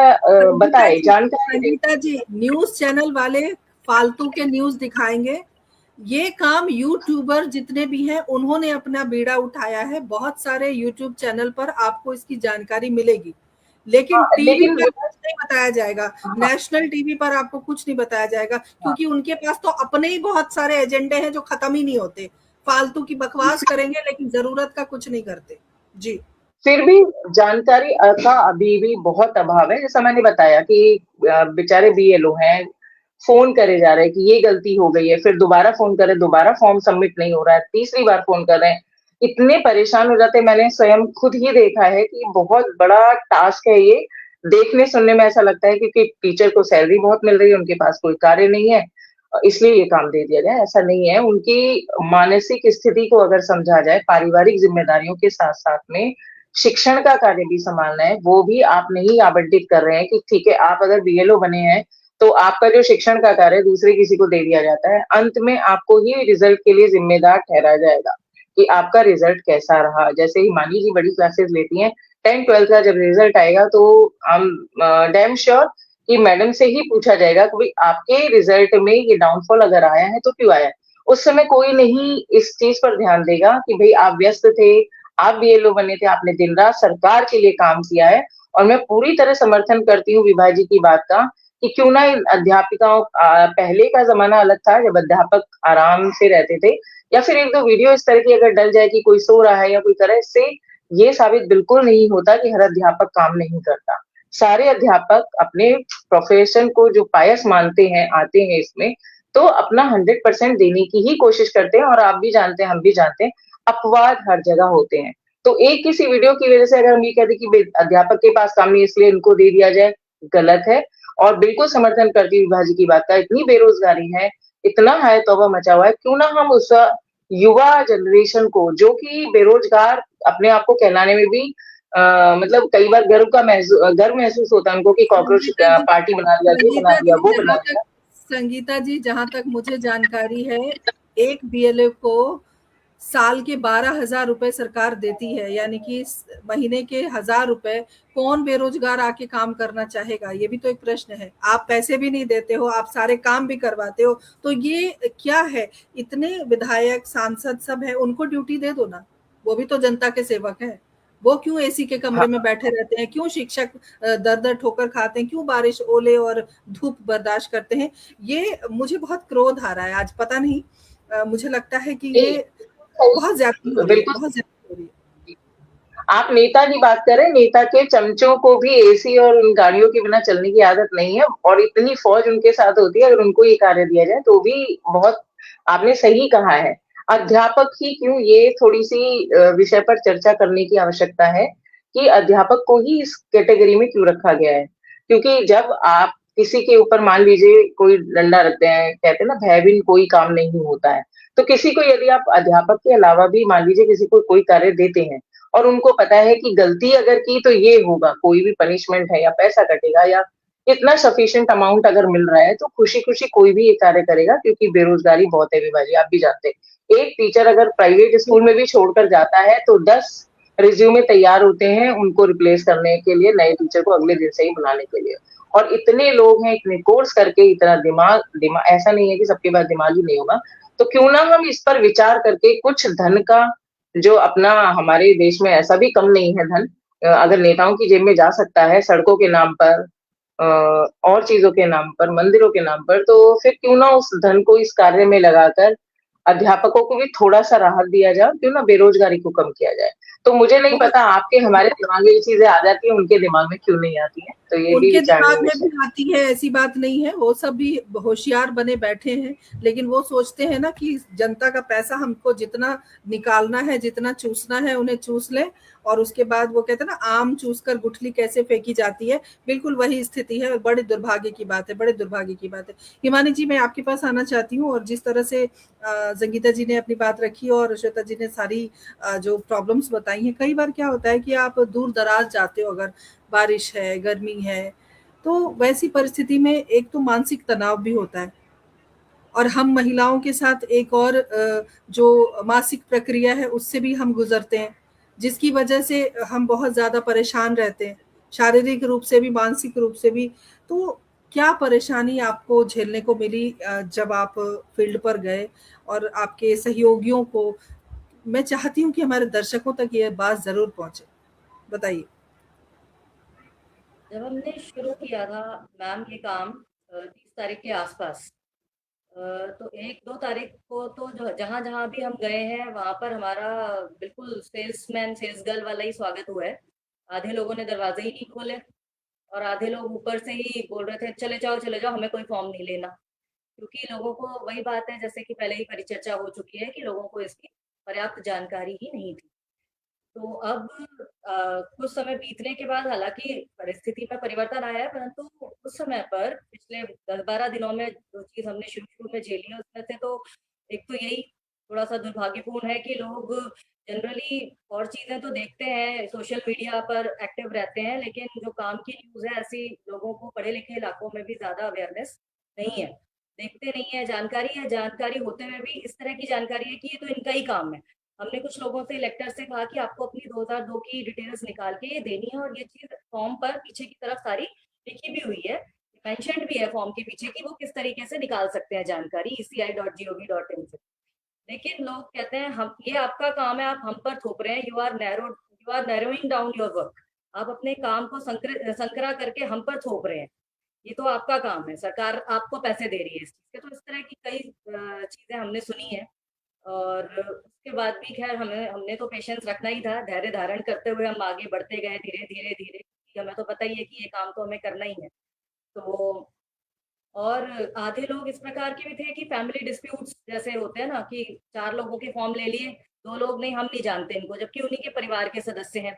बताए, जानकारी दे। संगीता जी, न्यूज़ चैनल वाले फालतू के न्यूज़ दिखाएँगे। ये काम यूट्यूबर जितने भी हैं उन्होंने अपना बीड़ा उठाया है। बहुत सारे यूट्यूब चैनल पर आपको इसकी जानकारी मिलेगी, लेकिन टीवी लेकिन पर कुछ नहीं बताया जाएगा। हाँ, नेशनल टीवी पर आपको कुछ नहीं बताया जाएगा, क्योंकि उनके पास तो अपने ही बहुत सारे एजेंडे हैं जो खत्म ही नहीं होते। फालतू की बकवास करेंगे लेकिन जरूरत का कुछ नहीं करते। जी। फिर भी जानकारी का अभी भी बहुत अभाव है। जैसा मैंने बताया कि बेचारे बीएलओ हैं, फोन करे जा रहे हैं कि ये गलती हो गई है, फिर दोबारा फोन करे, दोबारा फॉर्म सबमिट नहीं हो रहा है, तीसरी बार फोन कर रहे हैं, इतने परेशान हो जाते हैं। मैंने स्वयं खुद ही देखा है कि बहुत बड़ा टास्क है ये। देखने सुनने में ऐसा लगता है क्योंकि टीचर को सैलरी बहुत मिल रही है, उनके पास कोई कार्य नहीं है, इसलिए ये काम दे दिया गया। ऐसा नहीं है। उनकी मानसिक स्थिति को अगर समझा जाए, पारिवारिक जिम्मेदारियों के साथ साथ में शिक्षण का कार्य भी संभालना है, वो भी आप नहीं आवंटित कर रहे हैं कि ठीक है, आप अगर बीएलओ बने हैं तो आपका जो शिक्षण का कार्य दूसरे किसी को दे दिया जाता है। अंत में आपको ही रिजल्ट के लिए जिम्मेदार ठहराया जाएगा कि आपका रिजल्ट कैसा रहा। जैसे हिमानी जी बड़ी क्लासेस लेती हैं, 10th-12th का जब रिजल्ट आएगा तो हम डैम श्योर कि मैडम से ही पूछा जाएगा कि भाई आपके रिजल्ट में ये डाउनफॉल अगर आया है तो क्यों आया है। उस समय कोई नहीं इस चीज पर ध्यान देगा कि भाई आप व्यस्त थे, आप बीएलओ बने थे, आपने दिन रात सरकार के लिए काम किया है। और मैं पूरी तरह समर्थन करती हूँ विभा जी की बात का कि क्यों ना इन अध्यापिकाओं, पहले का जमाना अलग था जब अध्यापक आराम से रहते थे, या फिर एक दो वीडियो इस तरह की अगर डल जाए कि कोई सो रहा है या कोई करे, इससे ये साबित बिल्कुल नहीं होता कि हर अध्यापक काम नहीं करता। सारे अध्यापक अपने प्रोफेशन को जो पायस मानते हैं, आते हैं इसमें, तो अपना 100% देने की ही कोशिश करते हैं। और आप भी जानते हैं, हम भी जानते हैं, अपवाद हर जगह होते हैं। तो एक किसी वीडियो की वजह से अगर हम ये कहते कि अध्यापक के पास काम नहीं इसलिए इनको दे दिया जाए, गलत है। और बिल्कुल समर्थन करती हूँ विभा जी की बात का। इतनी बेरोजगारी है, इतना हाय तौबा मचा हुआ है, क्यों ना हम उस युवा जनरेशन को, जो कि बेरोजगार अपने आप को कहलाने में भी मतलब कई बार गर्व महसूस होता है उनको कि कॉकरोच संगीता जी, पार्टी बना दिया, ये बना दिया, वो बना दिया। संगीता जी, जहां तक मुझे जानकारी है, एक बीएलओ को साल के 12,000 रुपए सरकार देती है, यानी कि महीने के 1,000 रुपए कौन बेरोजगार आके काम करना चाहेगा? ये भी तो एक प्रश्न है। आप पैसे भी नहीं देते हो, आप सारे काम भी करवाते हो, तो ये क्या है? इतने विधायक, सांसद सब है, उनको ड्यूटी दे दो ना, वो भी तो जनता के सेवक है। वो क्यों एसी के कमरे में बैठे रहते हैं? क्यों शिक्षक दर दर ठोकर खाते हैं? क्यों बारिश, ओले और धूप बर्दाश्त करते हैं? ये मुझे बहुत क्रोध आ रहा है आज, पता नहीं, मुझे लगता है कि ये बहुत ज्यादा हो रही है, बिल्कुल। बहुत ज्यादा हो रही है। आप नेता की बात करें, नेता के चमचों को भी एसी और उन गाड़ियों के बिना चलने की आदत नहीं है, और इतनी फौज उनके साथ होती है। अगर उनको ये कार्य दिया जाए तो भी बहुत, आपने सही कहा है। अध्यापक ही क्यों, ये थोड़ी सी विषय पर चर्चा करने की आवश्यकता है कि अध्यापक को ही इस कैटेगरी में क्यों रखा गया है। क्योंकि जब आप किसी के ऊपर मान लीजिए कोई डंडा रखते हैं, कहते हैं ना भयहीन कोई काम नहीं होता है, तो किसी को यदि आप अध्यापक के अलावा भी मान लीजिए किसी को कोई कार्य देते हैं और उनको पता है कि गलती अगर की तो ये होगा, कोई भी पनिशमेंट है या पैसा कटेगा या इतना सफिशिएंट अमाउंट अगर मिल रहा है तो खुशी-खुशी कोई भी ये कार्य करेगा, क्योंकि बेरोजगारी बहुत है विभा जी, आप भी जानते हैं। एक टीचर अगर प्राइवेट स्कूल में भी छोड़कर जाता है तो 10 रिज्यूमे तैयार होते हैं उनको रिप्लेस करने के लिए, नए टीचर को अगले दिन से ही बुलाने के लिए। और इतने लोग हैं, इतने कोर्स करके, इतना दिमाग ऐसा नहीं है कि सबके पास दिमाग ही नहीं होगा। तो क्यों ना हम इस पर विचार करके कुछ धन का जो अपना, हमारे देश में ऐसा भी कम नहीं है धन, अगर नेताओं की जेब में जा सकता है सड़कों के नाम पर, और चीजों के नाम पर, मंदिरों के नाम पर, तो फिर क्यों ना उस धन को इस कार्य में लगाकर अध्यापकों को भी थोड़ा-सा राहत दिया जाए, क्यों ना बेरोजगारी को कम किया जाए। तो मुझे नहीं बहुत पता आपके हमारे दिमाग में ये चीज़ें आ जाती हैं, उनके दिमाग में क्यों नहीं आती हैं, तो ये भी उनके विचारणीय दिमाग में विषय भी आती है, ऐसी बात नहीं है, वो सब भी होशियार बने बैठे हैं, लेकिन वो सोचते हैं ना कि जनता का पैसा हमको जितना निकालना है, जितना चूसना है उन्हें चूस लें, और उसके बाद वो कहते हैं ना आम चूस कर गुठली कैसे फेंकी जाती है, बिल्कुल वही स्थिति है। बड़े दुर्भाग्य की बात है, बड़े दुर्भाग्य की बात है। हिमानी जी, मैं आपके पास आना चाहती हूँ, और जिस तरह से संगीता जी ने अपनी बात रखी और श्वेता जी ने सारी जो प्रॉब्लम्स बताई हैं, कई बार क्या होता है कि आप दूर दराज जाते हो, अगर बारिश है, गर्मी है, तो वैसी परिस्थिति में एक तो मानसिक तनाव भी होता है, और हम महिलाओं के साथ एक और जो मासिक प्रक्रिया है उससे भी हम गुजरते हैं, जिसकी वजह से हम बहुत ज़्यादा परेशान रहते हैं, शारीरिक रूप से भी, मानसिक रूप से भी। तो क्या परेशानी आपको झेलने को मिली जब आप फील्ड पर गए, और आपके सहयोगियों को, मैं चाहती हूँ कि हमारे दर्शकों तक ये बात ज़रूर पहुँचे, बताइए। जब हमने शुरू किया था मैम ये काम 30 तारीख के आसपास, तो 1-2 तारीख को तो जो जहाँ-जहाँ भी हम गए हैं वहाँ पर हमारा बिल्कुल सेल्समैन, सेल्स गर्ल वाला ही स्वागत हुआ है। आधे लोगों ने दरवाजे ही नहीं खोले और आधे लोग ऊपर से ही बोल रहे थे, चले जाओ, हमें कोई फॉर्म नहीं लेना। क्योंकि लोगों को वही बात है, जैसे कि पहले ही परिचर्चा हो चुकी है, कि लोगों को इसकी पर्याप्त जानकारी ही नहीं थी। तो अब कुछ समय बीतने के बाद हालाँकि परिस्थिति में परिवर्तन आया है, परंतु उस समय पर पिछले 10-12 दिनों में जो चीज़ हमने शुरू-शुरू में झेली है, उसमें से तो एक तो यही थोड़ा-सा दुर्भाग्यपूर्ण है कि लोग जनरली और चीज़ें तो देखते हैं, सोशल मीडिया पर एक्टिव रहते हैं, लेकिन जो काम की न्यूज़ है, ऐसी लोगों को पढ़े-लिखे इलाकों में भी ज़्यादा अवेयरनेस नहीं है। देखते नहीं है, जानकारी होते हुए भी इस तरह की जानकारी है कि ये तो इनका ही काम है। हमने कुछ लोगों से, इलेक्टर से कहा कि आपको अपनी 2002 की डिटेल्स निकाल के ये देनी है, और ये चीज़ फॉर्म पर पीछे की तरफ सारी लिखी भी हुई है, मेंशन्ड भी है फॉर्म के पीछे कि वो किस तरीके से निकाल सकते हैं जानकारी eci.gov.in से। लेकिन लोग कहते हैं हम, ये आपका काम है, आप हम पर थोप रहे हैं, you are narrowing down your work. आप अपने काम को संकरा करके हम पर थोप रहे हैं। ये तो आपका काम है, सरकार आपको पैसे दे रही है इस चीज़ के। तो इस तरह की कई चीज़ें हमने सुनी हैं, और उसके बाद भी खैर हमने तो पेशेंस रखना ही था, धैर्य धारण करते हुए हम आगे बढ़ते गए धीरे-धीरे, क्योंकि हमें तो पता ही है कि ये काम तो हमें करना ही है। तो और आधे लोग इस प्रकार के भी थे कि फैमिली डिस्प्यूट्स जैसे होते हैं ना, कि 4 लोगों के फॉर्म ले लिए, 2 लोग नहीं, हम नहीं जानते इनको, जबकि उन्हीं के परिवार के सदस्य हैं।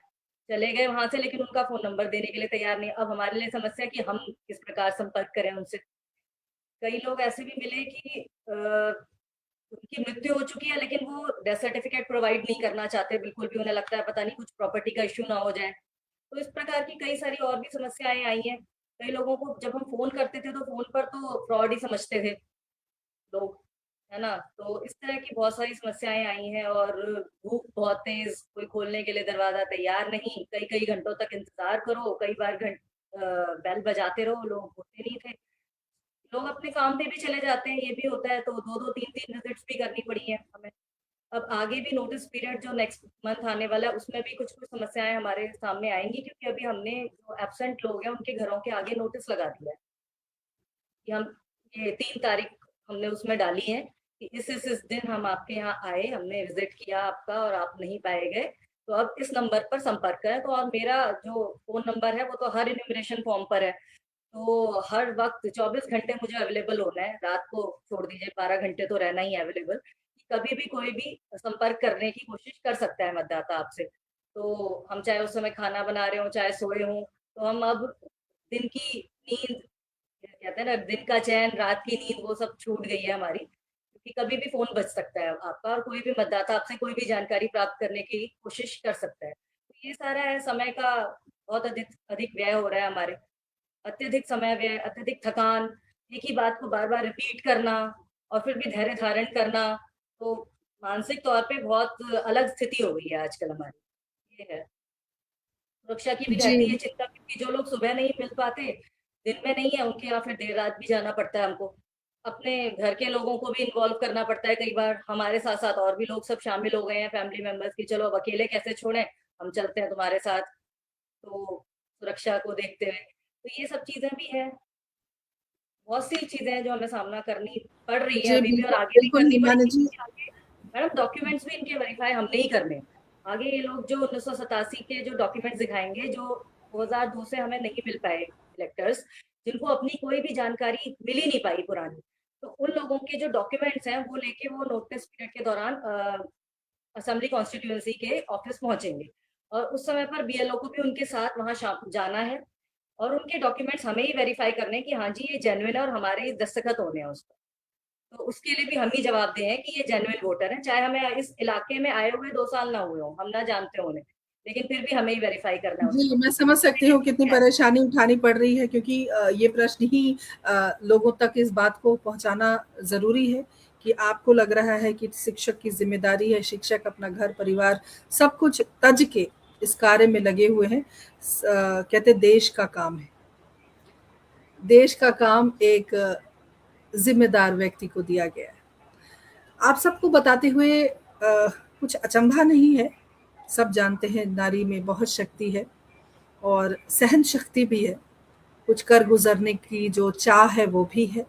चले गए वहाँ से, लेकिन उनका फ़ोन नंबर देने के लिए तैयार नहीं। अब हमारे लिए समस्या कि हम किस प्रकार संपर्क करें उनसे। कई लोग ऐसे भी मिले कि उनकी मृत्यु हो चुकी है, लेकिन वो डेथ सर्टिफिकेट प्रोवाइड नहीं करना चाहते बिल्कुल भी, उन्हें लगता है पता नहीं कुछ प्रॉपर्टी का इश्यू ना हो जाए। तो इस प्रकार की कई सारी और भी समस्याएँ आई हैं। कई लोगों को जब हम फ़ोन करते थे, तो फ़ोन पर तो फ्रॉड ही समझते थे लोग, है ना? तो इस तरह की बहुत सारी समस्याएँ आई हैं, और धूप बहुत तेज़, कोई खोलने के लिए दरवाज़ा तैयार नहीं, कई-कई घंटों तक इंतज़ार करो, कई बार बेल बजाते रहो, लोग होते नहीं थे। लोग अपने काम पे भी चले जाते हैं, ये भी होता है, तो 2-2 3-3 विज़िट्स भी करनी पड़ी हैं हमें। अब आगे भी नोटिस पीरियड जो नेक्स्ट मंथ आने वाला है, उसमें भी कुछ-कुछ समस्याएँ हमारे सामने आएँगी, क्योंकि अभी हमने जो एब्सेंट लोग हैं, उनके घरों के आगे नोटिस लगा दिया है कि हम ये 3 तारीख हमने उसमें डाली है कि इस दिन हम आपके यहाँ आए, हमने विज़िट किया आपका और आप नहीं पाए गए, तो अब इस नंबर पर संपर्क करें। तो और मेरा जो फ़ोन नंबर है, वो तो हर इन्यूमरेशन फॉर्म पर है। तो हर वक़्त 24 घंटे मुझे अवेलेबल होना है, रात को छोड़ दीजिए, 12 घंटे तो रहना ही है अवेलेबल। कभी भी कोई भी संपर्क करने की कोशिश कर सकता है मतदाता आपसे। तो हम चाहे उस समय खाना बना रहे हों, चाहे सोए हों, तो हम अब दिन की नींद, कहते हैं ना, दिन का चैन, रात की नींद, वो सब छूट गई है हमारी। कि कभी भी फ़ोन बज सकता है आपका और कोई भी मतदाता आपसे कोई भी जानकारी प्राप्त करने की कोशिश कर सकता है। तो ये सारा है, समय का बहुत अधिक अधिक व्यय हो रहा है हमारे। अत्यधिक समय व्यय, अत्यधिक थकान, एक ही बात को बार-बार रिपीट करना और फिर भी धैर्य धारण करना, तो मानसिक तौर पे बहुत अलग स्थिति हो गई है आजकल हमारी, ये है। सुरक्षा की भी रहती है जी, चिंता, क्योंकि जो लोग सुबह नहीं मिल पाते, दिन में नहीं है, उनके यहाँ फिर देर रात भी जाना पड़ता है हमको। अपने घर के लोगों को भी इन्वॉल्व करना पड़ता है कई बार, हमारे साथ-साथ और भी लोग सब शामिल हो गए हैं फैमिली मेंबर्स कि चलो अब अकेले कैसे छोड़ें, हम चलते हैं तुम्हारे साथ, तो सुरक्षा को देखते हुए। तो ये सब चीज़ें भी हैं, बहुत सी चीज़ें हैं जो हमें सामना करनी पड़ रही है जी, अभी भी और बिल्कुल, आगे भी बिल्कुल करनी हिमानी पड़ेगी, जी। क्योंकि आगे मैडम डॉक्यूमेंट्स भी इनके वेरीफाई हमने ही करने हैं। आगे ये लोग जो 1987 के जो डॉक्यूमेंट्स दिखाएँगे, जो 2002 से हमें नहीं मिल पाए इलेक्टर्स, जिनको अपनी कोई भी जानकारी मिल ही नहीं पाई पुरानी। तो उन लोगों के जो डॉक्यूमेंट्स हैं, वो लेके वो नोटिस पीरियड के दौरान असेंबली कॉन्स्टिट्यूएंसी के ऑफिस पहुँचेंगे और उस समय पर बीएलओ को भी उनके साथ वहाँ जाना है और उनके डॉक्यूमेंट्स हमें ही वेरीफाई करने हैं कि हाँ जी, ये जेन्युइन है और हमारे ही दस्तखत होने हैं उस पर। तो उसके लिए भी हम ही जवाबदेह हैं कि ये जेन्युइन वोटर है, चाहे हमें इस इलाके में आए हुए 2 साल ना हुए हों, हम ना जानते हों उन्हें, लेकिन फिर भी हमें ही वेरीफाई करना है जी, उसको। मैं समझ सकती हूँ कितनी है। परेशानी उठानी पड़ रही है, क्योंकि ये प्रश्न ही लोगों तक इस बात को पहुँचाना ज़रूरी है कि आपको लग रहा है कि शिक्षक की ज़िम्मेदारी है, शिक्षक अपना घर, परिवार सब कुछ तज के इस कार्य में लगे हुए हैं। कहते हैं देश का काम है। देश का काम एक ज़िम्मेदार व्यक्ति को दिया गया है। आप सबको बताते हुए कुछ अचंभा नहीं है, सब जानते हैं नारी में बहुत शक्ति है और सहन शक्ति भी है, कुछ कर गुजरने की जो चाह है वो भी है।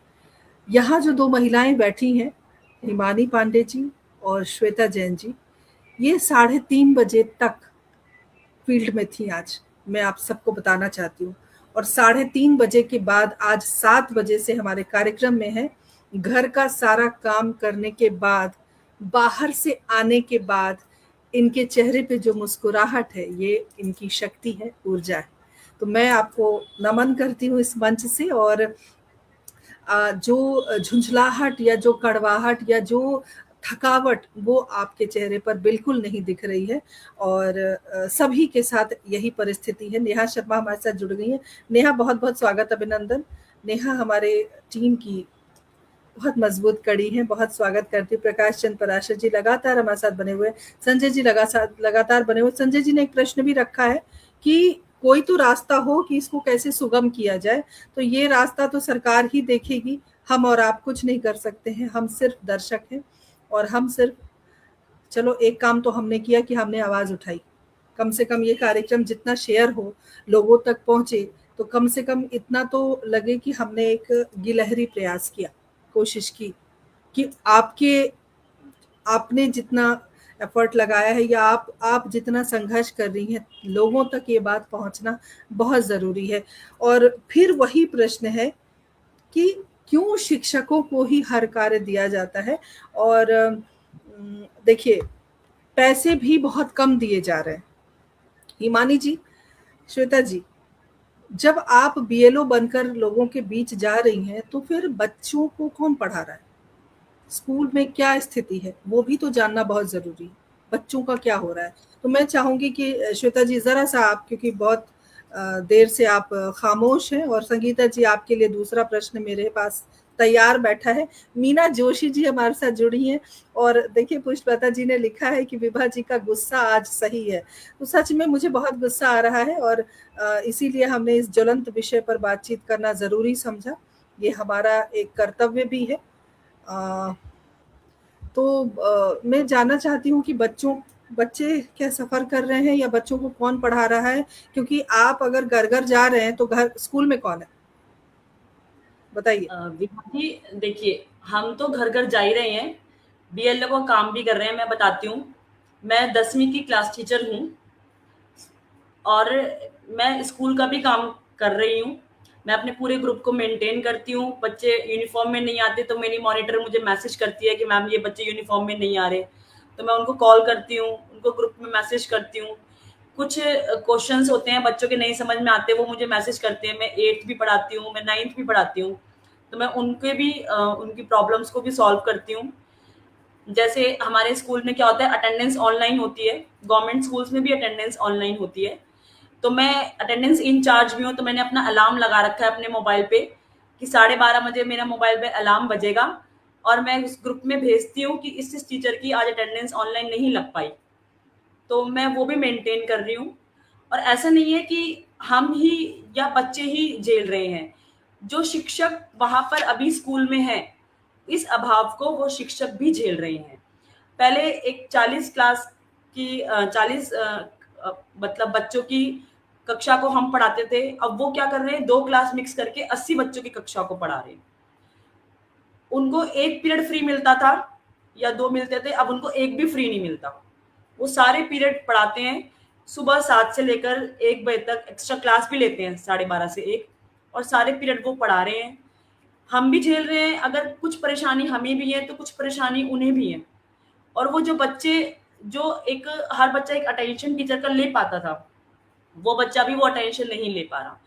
यहाँ जो 2 महिलाएं बैठी हैं, हिमानी पांडे जी और श्वेता जैन जी, ये 3:30 बजे तक फील्ड में थी आज, मैं आप सबको बताना चाहती हूँ। और 3:30 बजे के बाद आज 7 बजे से हमारे कार्यक्रम में है। घर का सारा काम करने के बाद, बाहर से आने के बाद इनके चेहरे पे जो मुस्कुराहट है, ये इनकी शक्ति है, ऊर्जा है। तो मैं आपको नमन करती हूँ इस मंच से। और जो झुंझलाहट या जो कड़वाहट या जो थकावट वो आपके चेहरे पर बिल्कुल नहीं दिख रही है। और सभी के साथ यही परिस्थिति है। नेहा शर्मा हमारे साथ जुड़ गई हैं। नेहा, बहुत-बहुत स्वागत, अभिनंदन। नेहा हमारे टीम की बहुत मजबूत कड़ी है, बहुत स्वागत करती हूँ। प्रकाश चंद पराशर जी लगातार हमारे साथ बने हुए, संजय जी लगातार बने हुए। संजय जी ने एक प्रश्न भी रखा है कि कोई तो रास्ता हो कि इसको कैसे सुगम किया जाए। तो ये रास्ता तो सरकार ही देखेगी, हम और आप कुछ नहीं कर सकते हैं, हम सिर्फ दर्शक हैं। और हम सिर्फ, चलो एक काम तो हमने किया कि हमने आवाज उठाई। कम से कम ये कार्यक्रम जितना शेयर हो, लोगों तक पहुंचे, तो कम से कम इतना तो लगे कि हमने एक गिलहरी प्रयास किया, कोशिश की कि आपने जितना एफर्ट लगाया है या आप जितना संघर्ष कर रही हैं, लोगों तक ये बात पहुंचना बहुत ज़रूरी है। और फिर वही प्रश्न है कि क्यों शिक्षकों को ही हर कार्य दिया जाता है। और देखिए, पैसे भी बहुत कम दिए जा रहे हैं। हिमानी जी, श्वेता जी, जब आप बीएलओ बनकर लोगों के बीच जा रही हैं, तो फिर बच्चों को कौन पढ़ा रहा है? स्कूल में क्या स्थिति है, वो भी तो जानना बहुत ज़रूरी है। बच्चों का क्या हो रहा है? तो मैं चाहूँगी कि श्वेता जी ज़रा-सा आप, क्योंकि बहुत देर से आप खामोश हैं, और संगीता जी आपके लिए दूसरा प्रश्न मेरे पास तैयार बैठा है। मीना जोशी जी हमारे साथ जुड़ी हैं। और देखिए, पुष्पलता जी ने लिखा है कि विभा जी का गुस्सा आज सही है। तो सच में मुझे बहुत गुस्सा आ रहा है, और इसीलिए हमने इस ज्वलंत विषय पर बातचीत करना ज़रूरी समझा। ये हमारा एक कर्तव्य भी है। अ, तो मैं जानना चाहती हूँ कि बच्चे क्या सफ़र कर रहे हैं, या बच्चों को कौन पढ़ा रहा है? क्योंकि आप अगर घर-घर जा रहे हैं, तो स्कूल में कौन है? बताइए। विभा जी, देखिए, हम तो घर-घर जा ही रहे हैं, बीएलओ का काम भी कर रहे हैं। मैं बताती हूँ, मैं 10वीं की क्लास टीचर हूँ और मैं स्कूल का भी काम कर रही हूँ। मैं अपने पूरे ग्रुप को मेंटेन करती हूँ। बच्चे यूनिफ़ॉर्म में नहीं आते तो मेरी मॉनिटर मुझे मैसेज करती है कि मैम ये बच्चे यूनिफ़ॉर्म में नहीं आ रहे। तो मैं उनको कॉल करती हूँ, उनको ग्रुप में मैसेज करती हूँ। कुछ क्वेश्चंस होते हैं बच्चों के नहीं समझ में आते, वो मुझे मैसेज करते हैं। मैं 8th भी पढ़ाती हूँ, मैं 9th भी पढ़ाती हूँ। तो मैं उनके भी उनकी प्रॉब्लम्स को भी सॉल्व करती हूँ। जैसे हमारे स्कूल में क्या होता है, अटेंडेंस ऑनलाइन होती है, गवर्नमेंट स्कूल्स में भी अटेंडेंस ऑनलाइन होती है। तो मैं अटेंडेंस इंचार्ज भी हूँ, तो मैंने अपना अलार्म लगा रखा है अपने मोबाइल पे कि 12:30 बजे मेरा मोबाइल पे अलार्म बजेगा और मैं उस ग्रुप में भेजती हूँ कि इस टीचर की आज अटेंडेंस ऑनलाइन नहीं लग पाई। तो मैं वो भी मेंटेन कर रही हूँ। और ऐसा नहीं है कि हम ही या बच्चे ही झेल रहे हैं, जो शिक्षक वहां पर अभी स्कूल में है, इस अभाव को वो शिक्षक भी झेल रहे हैं। पहले एक 40 क्लास की 40 मतलब बच्चों की कक्षा को हम पढ़ाते थे, अब वो क्या कर रहे हैं, 2 क्लास मिक्स करके 80 बच्चों की कक्षा को पढ़ा रहे हैं। उनको 1 पीरियड फ्री मिलता था या 2 मिलते थे, अब उनको 1 भी फ्री नहीं मिलता। वो सारे पीरियड पढ़ाते हैं, सुबह 7 से लेकर 1 बजे तक एक्स्ट्रा क्लास भी लेते हैं 12:30 से 1, और सारे पीरियड वो पढ़ा रहे हैं। हम भी झेल रहे हैं, अगर कुछ परेशानी हमें भी है तो कुछ परेशानी उन्हें भी है। और वो जो बच्चे, जो एक हर बच्चा एक अटेंशन टीचर का ले पाता था, वो बच्चा भी वो अटेंशन नहीं ले पा रहा।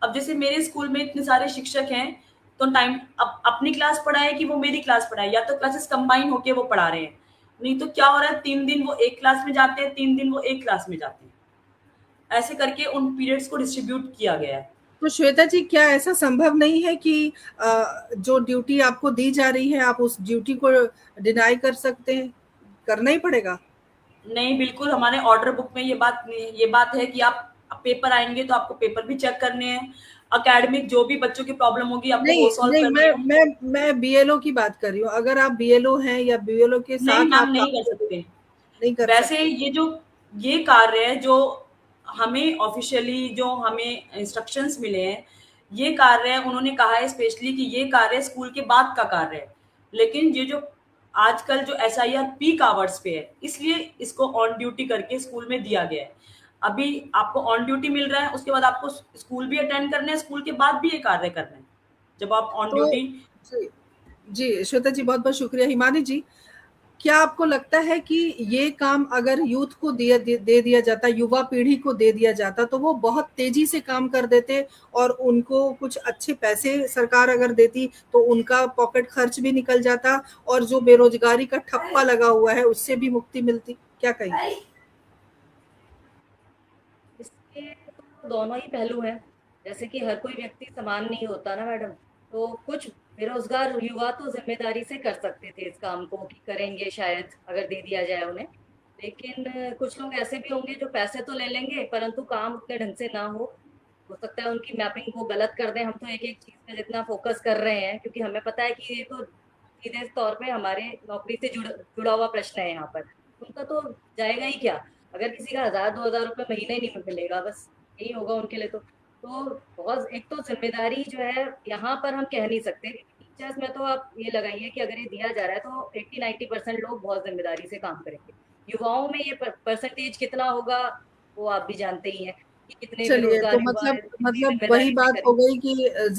अब जैसे मेरे स्कूल में इतने सारे शिक्षक हैं, तो टाइम अपनी क्लास पढ़ाए कि वो मेरी क्लास पढ़ाए, या तो क्लासेस कंबाइन होके वो पढ़ा रहे हैं। नहीं तो क्या हो रहा है, 3 दिन वो एक क्लास में जाते हैं, 3 दिन वो एक क्लास में जाते हैं। ऐसे करके उन पीरियड्स को डिस्ट्रीब्यूट किया गया है। तो श्वेता जी, क्या ऐसा संभव नहीं है कि जो ड्यूटी आपको दी जा रही है आप उस ड्यूटी को डिनाई कर सकते हैं? करना ही पड़ेगा। नहीं, बिल्कुल हमारे ऑर्डर बुक में ये बात है कि आप पेपर आएंगे तो आपको पेपर भी चेक करने हैं, अकेडमिक जो भी बच्चों की प्रॉब्लम होगी आपको नहीं वो सॉल्व नहीं, करनी है। मैं बीएलओ की बात कर रही हूँ। अगर आप बीएलओ हैं या बीएलओ के नहीं साथ मैम, आप नहीं कर सकते। नहीं कर वैसे सकते। ये कार्य है जो हमें ऑफिशियली, जो हमें इंस्ट्रक्शंस मिले हैं, ये कार्य है, उन्होंने कहा है स्पेशली कि ये कार्य स्कूल के बाद का कार्य है। लेकिन ये जो आजकल जो एसआईआर पीक आवर्स पे है, इसलिए इसको ऑन ड्यूटी करके स्कूल में दिया गया है। अभी आपको ऑन ड्यूटी मिल रहा है, उसके बाद आपको स्कूल भी अटेंड करना है, स्कूल के बाद भी ये कार्य करना है जब आप ऑन तो ड्यूटी। जी, जी श्वेता जी, बहुत बहुत शुक्रिया। हिमानी जी, क्या आपको लगता है कि ये काम अगर यूथ को दे दिया जाता, युवा पीढ़ी को दे दिया जाता, तो वो बहुत तेजी से काम कर देते और उनको कुछ अच्छे पैसे सरकार अगर देती तो उनका पॉकेट खर्च भी निकल जाता और जो बेरोजगारी का ठप्पा लगा हुआ है उससे भी मुक्ति मिलती? क्या कहेंगे? इसके तो दोनों ही पहलू हैं। जैसे कि हर कोई व्यक्ति समान नहीं होता ना मैडम, तो कुछ बेरोजगार युवा तो जिम्मेदारी से कर सकते थे इस काम को, कि करेंगे शायद अगर दे दिया जाए उन्हें। लेकिन कुछ लोग ऐसे भी होंगे जो पैसे तो ले लेंगे परंतु काम उतने ढंग से ना हो सकता है उनकी मैपिंग वो गलत कर दें। हम तो एक एक चीज पे जितना फोकस कर रहे हैं, क्योंकि हमें पता है कि ये तो सीधे तौर पे हमारे नौकरी से जुड़ा हुआ प्रश्न है यहाँ पर। उनका तो जाएगा ही क्या, अगर किसी का 1,000-2,000 रुपये महीने ही नहीं मिलेगा, बस यही होगा उनके लिए। तो बहुत एक तो जिम्मेदारी जो है यहाँ पर हम कह नहीं सकते। टीचर्स में तो आप ये लगाइए कि अगर ये दिया जा रहा है तो 80-90% लोग बहुत जिम्मेदारी से काम करेंगे। युवाओं में ये परसेंटेज कितना होगा वो आप भी जानते ही हैं कि कितने चलिए, तो बेरोजगार युवा है, कितनी मतलब वही जिम्मेदारी से बात हो करेंगे। गई कि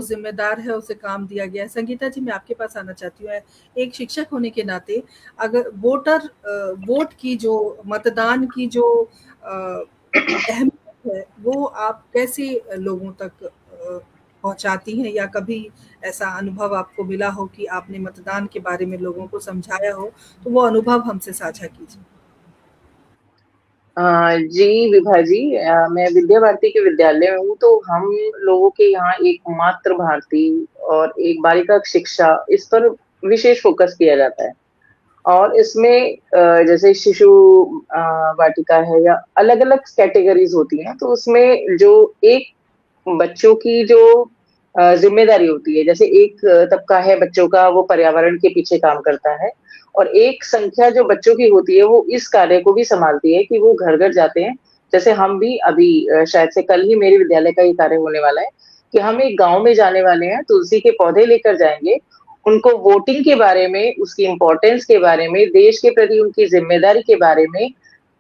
जिम्मेदार है उसे काम दिया गया है। संगीता जी, मैं आपके पास आना चाहती हूँ। एक शिक्षक होने के नाते, अगर वोट की जो, मतदान की जो अहमियत है, वो आप कैसे लोगों तक पहुंचाती हैं, या कभी ऐसा अनुभव आपको मिला हो कि आपने मतदान के बारे में लोगों को समझाया हो, तो वो अनुभव हमसे साझा कीजिए। जी विभा जी, मैं विद्या भारती के विद्यालय में हूँ, तो हम लोगों के यहाँ एक मातृ भारती और एक बालिका शिक्षा, इस पर विशेष फोकस किया जाता है। और इसमें जैसे शिशु वाटिका है या अलग अलग कैटेगरीज होती हैं, तो उसमें जो एक बच्चों की जो जिम्मेदारी होती है, जैसे एक तबका है बच्चों का, वो पर्यावरण के पीछे काम करता है, और एक संख्या जो बच्चों की होती है वो इस कार्य को भी संभालती है कि वो घर घर जाते हैं। जैसे हम भी अभी शायद से कल ही मेरे विद्यालय का ये कार्य होने वाला है कि हम एक गांव में जाने वाले हैं, तुलसी के पौधे लेकर जाएंगे, उनको वोटिंग के बारे में, उसकी इम्पोर्टेंस के बारे में, देश के प्रति उनकी जिम्मेदारी के बारे में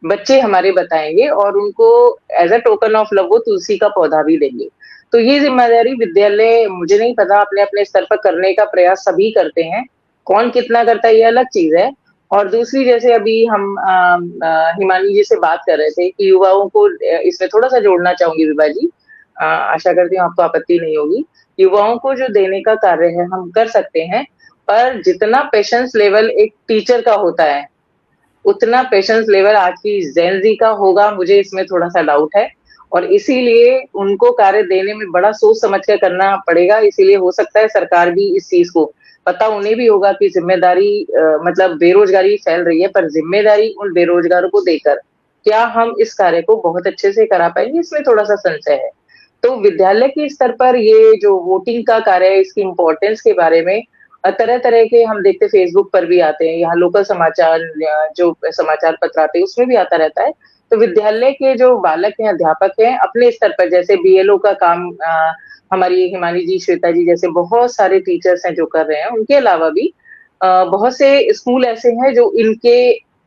बच्चे हमारे बताएंगे, और उनको as a token of love वो तुलसी का पौधा भी देंगे। तो ये जिम्मेदारी विद्यालय, मुझे नहीं पता, अपने अपने स्तर पर करने का प्रयास सभी करते हैं, कौन कितना करता है ये अलग चीज है। और दूसरी, जैसे अभी हम हिमानी जी से बात कर रहे थे कि युवाओं को इसमें थोड़ा सा जोड़ना चाहूंगी विभा जी, आशा करती हूँ आपको आपत्ति नहीं होगी। युवाओं को जो देने का कार्य है हम कर सकते हैं, पर जितना पेशेंस लेवल एक टीचर का होता है, उतना पेशेंस लेवल आज की जेन जी का होगा, मुझे इसमें थोड़ा सा डाउट है। और इसीलिए उनको कार्य देने में बड़ा सोच समझ कर करना पड़ेगा। इसीलिए हो सकता है सरकार भी इस चीज को पता, उन्हें भी होगा कि जिम्मेदारी मतलब बेरोजगारी फैल रही है, पर जिम्मेदारी उन बेरोजगारों को देकर क्या हम इस कार्य को बहुत अच्छे से करा पाएंगे, इसमें थोड़ा सा संशय है। तो विद्यालय के स्तर पर ये जो वोटिंग का कार्य है, इसकी इम्पोर्टेंस के बारे में तरह तरह के हम देखते फेसबुक पर भी आते हैं, यहाँ लोकल समाचार जो समाचार पत्र आते हैं उसमें भी आता रहता है। तो विद्यालय के जो बालक हैं, अध्यापक हैं, अपने स्तर पर जैसे बीएलओ का काम हमारी हिमानी जी, श्वेता जी जैसे बहुत सारे टीचर्स हैं जो कर रहे हैं, उनके अलावा भी बहुत से स्कूल ऐसे हैं जो इनके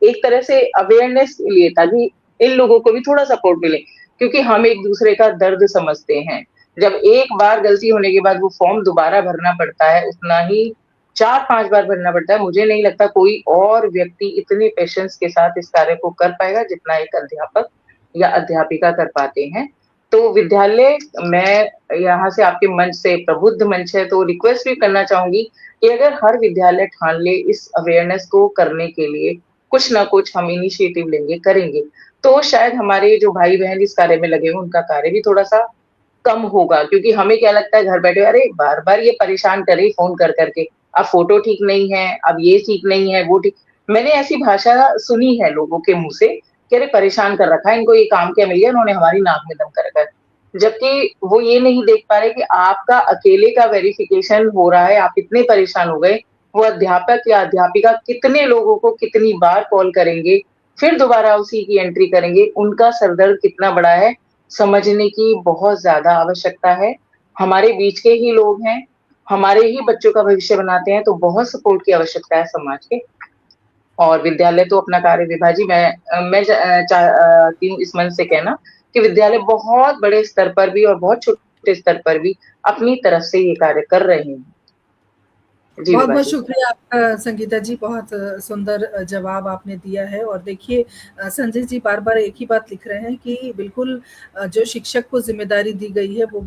एक तरह से अवेयरनेस के लिए, ताकि इन लोगों को भी थोड़ा सपोर्ट मिले, क्योंकि हम एक दूसरे का दर्द समझते हैं। जब एक बार गलती होने के बाद वो फॉर्म दोबारा भरना पड़ता है, उतना ही 4-5 बार भरना पड़ता है। मुझे नहीं लगता कोई और व्यक्ति इतने पेशेंस के साथ इस कार्य को कर पाएगा जितना एक अध्यापक या अध्यापिका कर पाते हैं। तो विद्यालय, मैं यहाँ से आपके मंच से, प्रबुद्ध मंच है, तो रिक्वेस्ट भी करना चाहूंगी कि अगर हर विद्यालय ठान ले इस अवेयरनेस को करने के लिए, कुछ ना कुछ हम इनिशिएटिव लेंगे, करेंगे, तो शायद हमारे जो भाई बहन इस कार्य में लगे हैं उनका कार्य भी थोड़ा सा कम होगा। क्योंकि हमें क्या लगता है घर बैठे, अरे बार बार ये परेशान करे फोन कर करके, अब फोटो ठीक नहीं है, अब ये ठीक नहीं है, वो ठीक। मैंने ऐसी भाषा सुनी है लोगों के मुंह से कि अरे परेशान कर रखा है इनको, ये काम क्या मिल गया, उन्होंने हमारी नाक में दम कर रखा है। जबकि वो ये नहीं देख पा रहे कि आपका अकेले का वेरिफिकेशन हो रहा है, आप इतने परेशान हो गए, वो अध्यापक या अध्यापिका कितने लोगों को कितनी बार कॉल करेंगे, फिर दोबारा उसी की एंट्री करेंगे, उनका सरदर्द कितना बड़ा है, समझने की बहुत ज्यादा आवश्यकता है। हमारे बीच के ही लोग हैं, हमारे ही बच्चों का भविष्य बनाते हैं, तो बहुत सपोर्ट की आवश्यकता है समाज के। और विद्यालय तो अपना कार्य विभाजी, मैं चाहती हूँ इस मन से कहना कि विद्यालय बहुत बड़े स्तर पर भी और बहुत छोटे स्तर पर भी अपनी तरफ से ये कार्य कर रहे हैं। जी बहुत बहुत विभाजी। शुक्रिया आपका संगीता जी, बहुत सुंदर जवाब आपने दिया है। और देखिए संजय जी बार बार एक ही बात लिख रहे हैं कि बिल्कुल जो शिक्षक को जिम्मेदारी दी गई है वो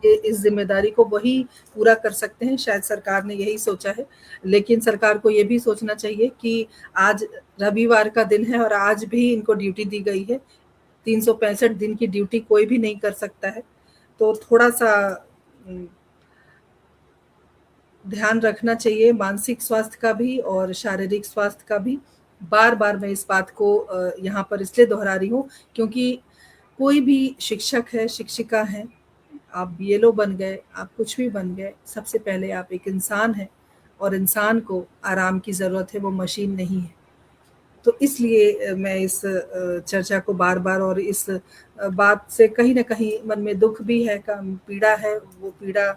ये इस जिम्मेदारी को वही पूरा कर सकते हैं, शायद सरकार ने यही सोचा है। लेकिन सरकार को ये भी सोचना चाहिए कि आज रविवार का दिन है और आज भी इनको ड्यूटी दी गई है, 365 दिन की ड्यूटी कोई भी नहीं कर सकता है। तो थोड़ा सा ध्यान रखना चाहिए मानसिक स्वास्थ्य का भी और शारीरिक स्वास्थ्य का भी। बार बार मैं इस बात को यहाँ पर इसलिए दोहरा रही हूँ क्योंकि कोई भी शिक्षक है, शिक्षिका है, आप बीएलओ बन गए, आप कुछ भी बन गए, सबसे पहले आप एक इंसान हैं और इंसान को आराम की ज़रूरत है, वो मशीन नहीं है। तो इसलिए मैं इस चर्चा को बार बार और इस बात से कहीं ना कहीं मन में दुख भी है, पीड़ा है, वो पीड़ा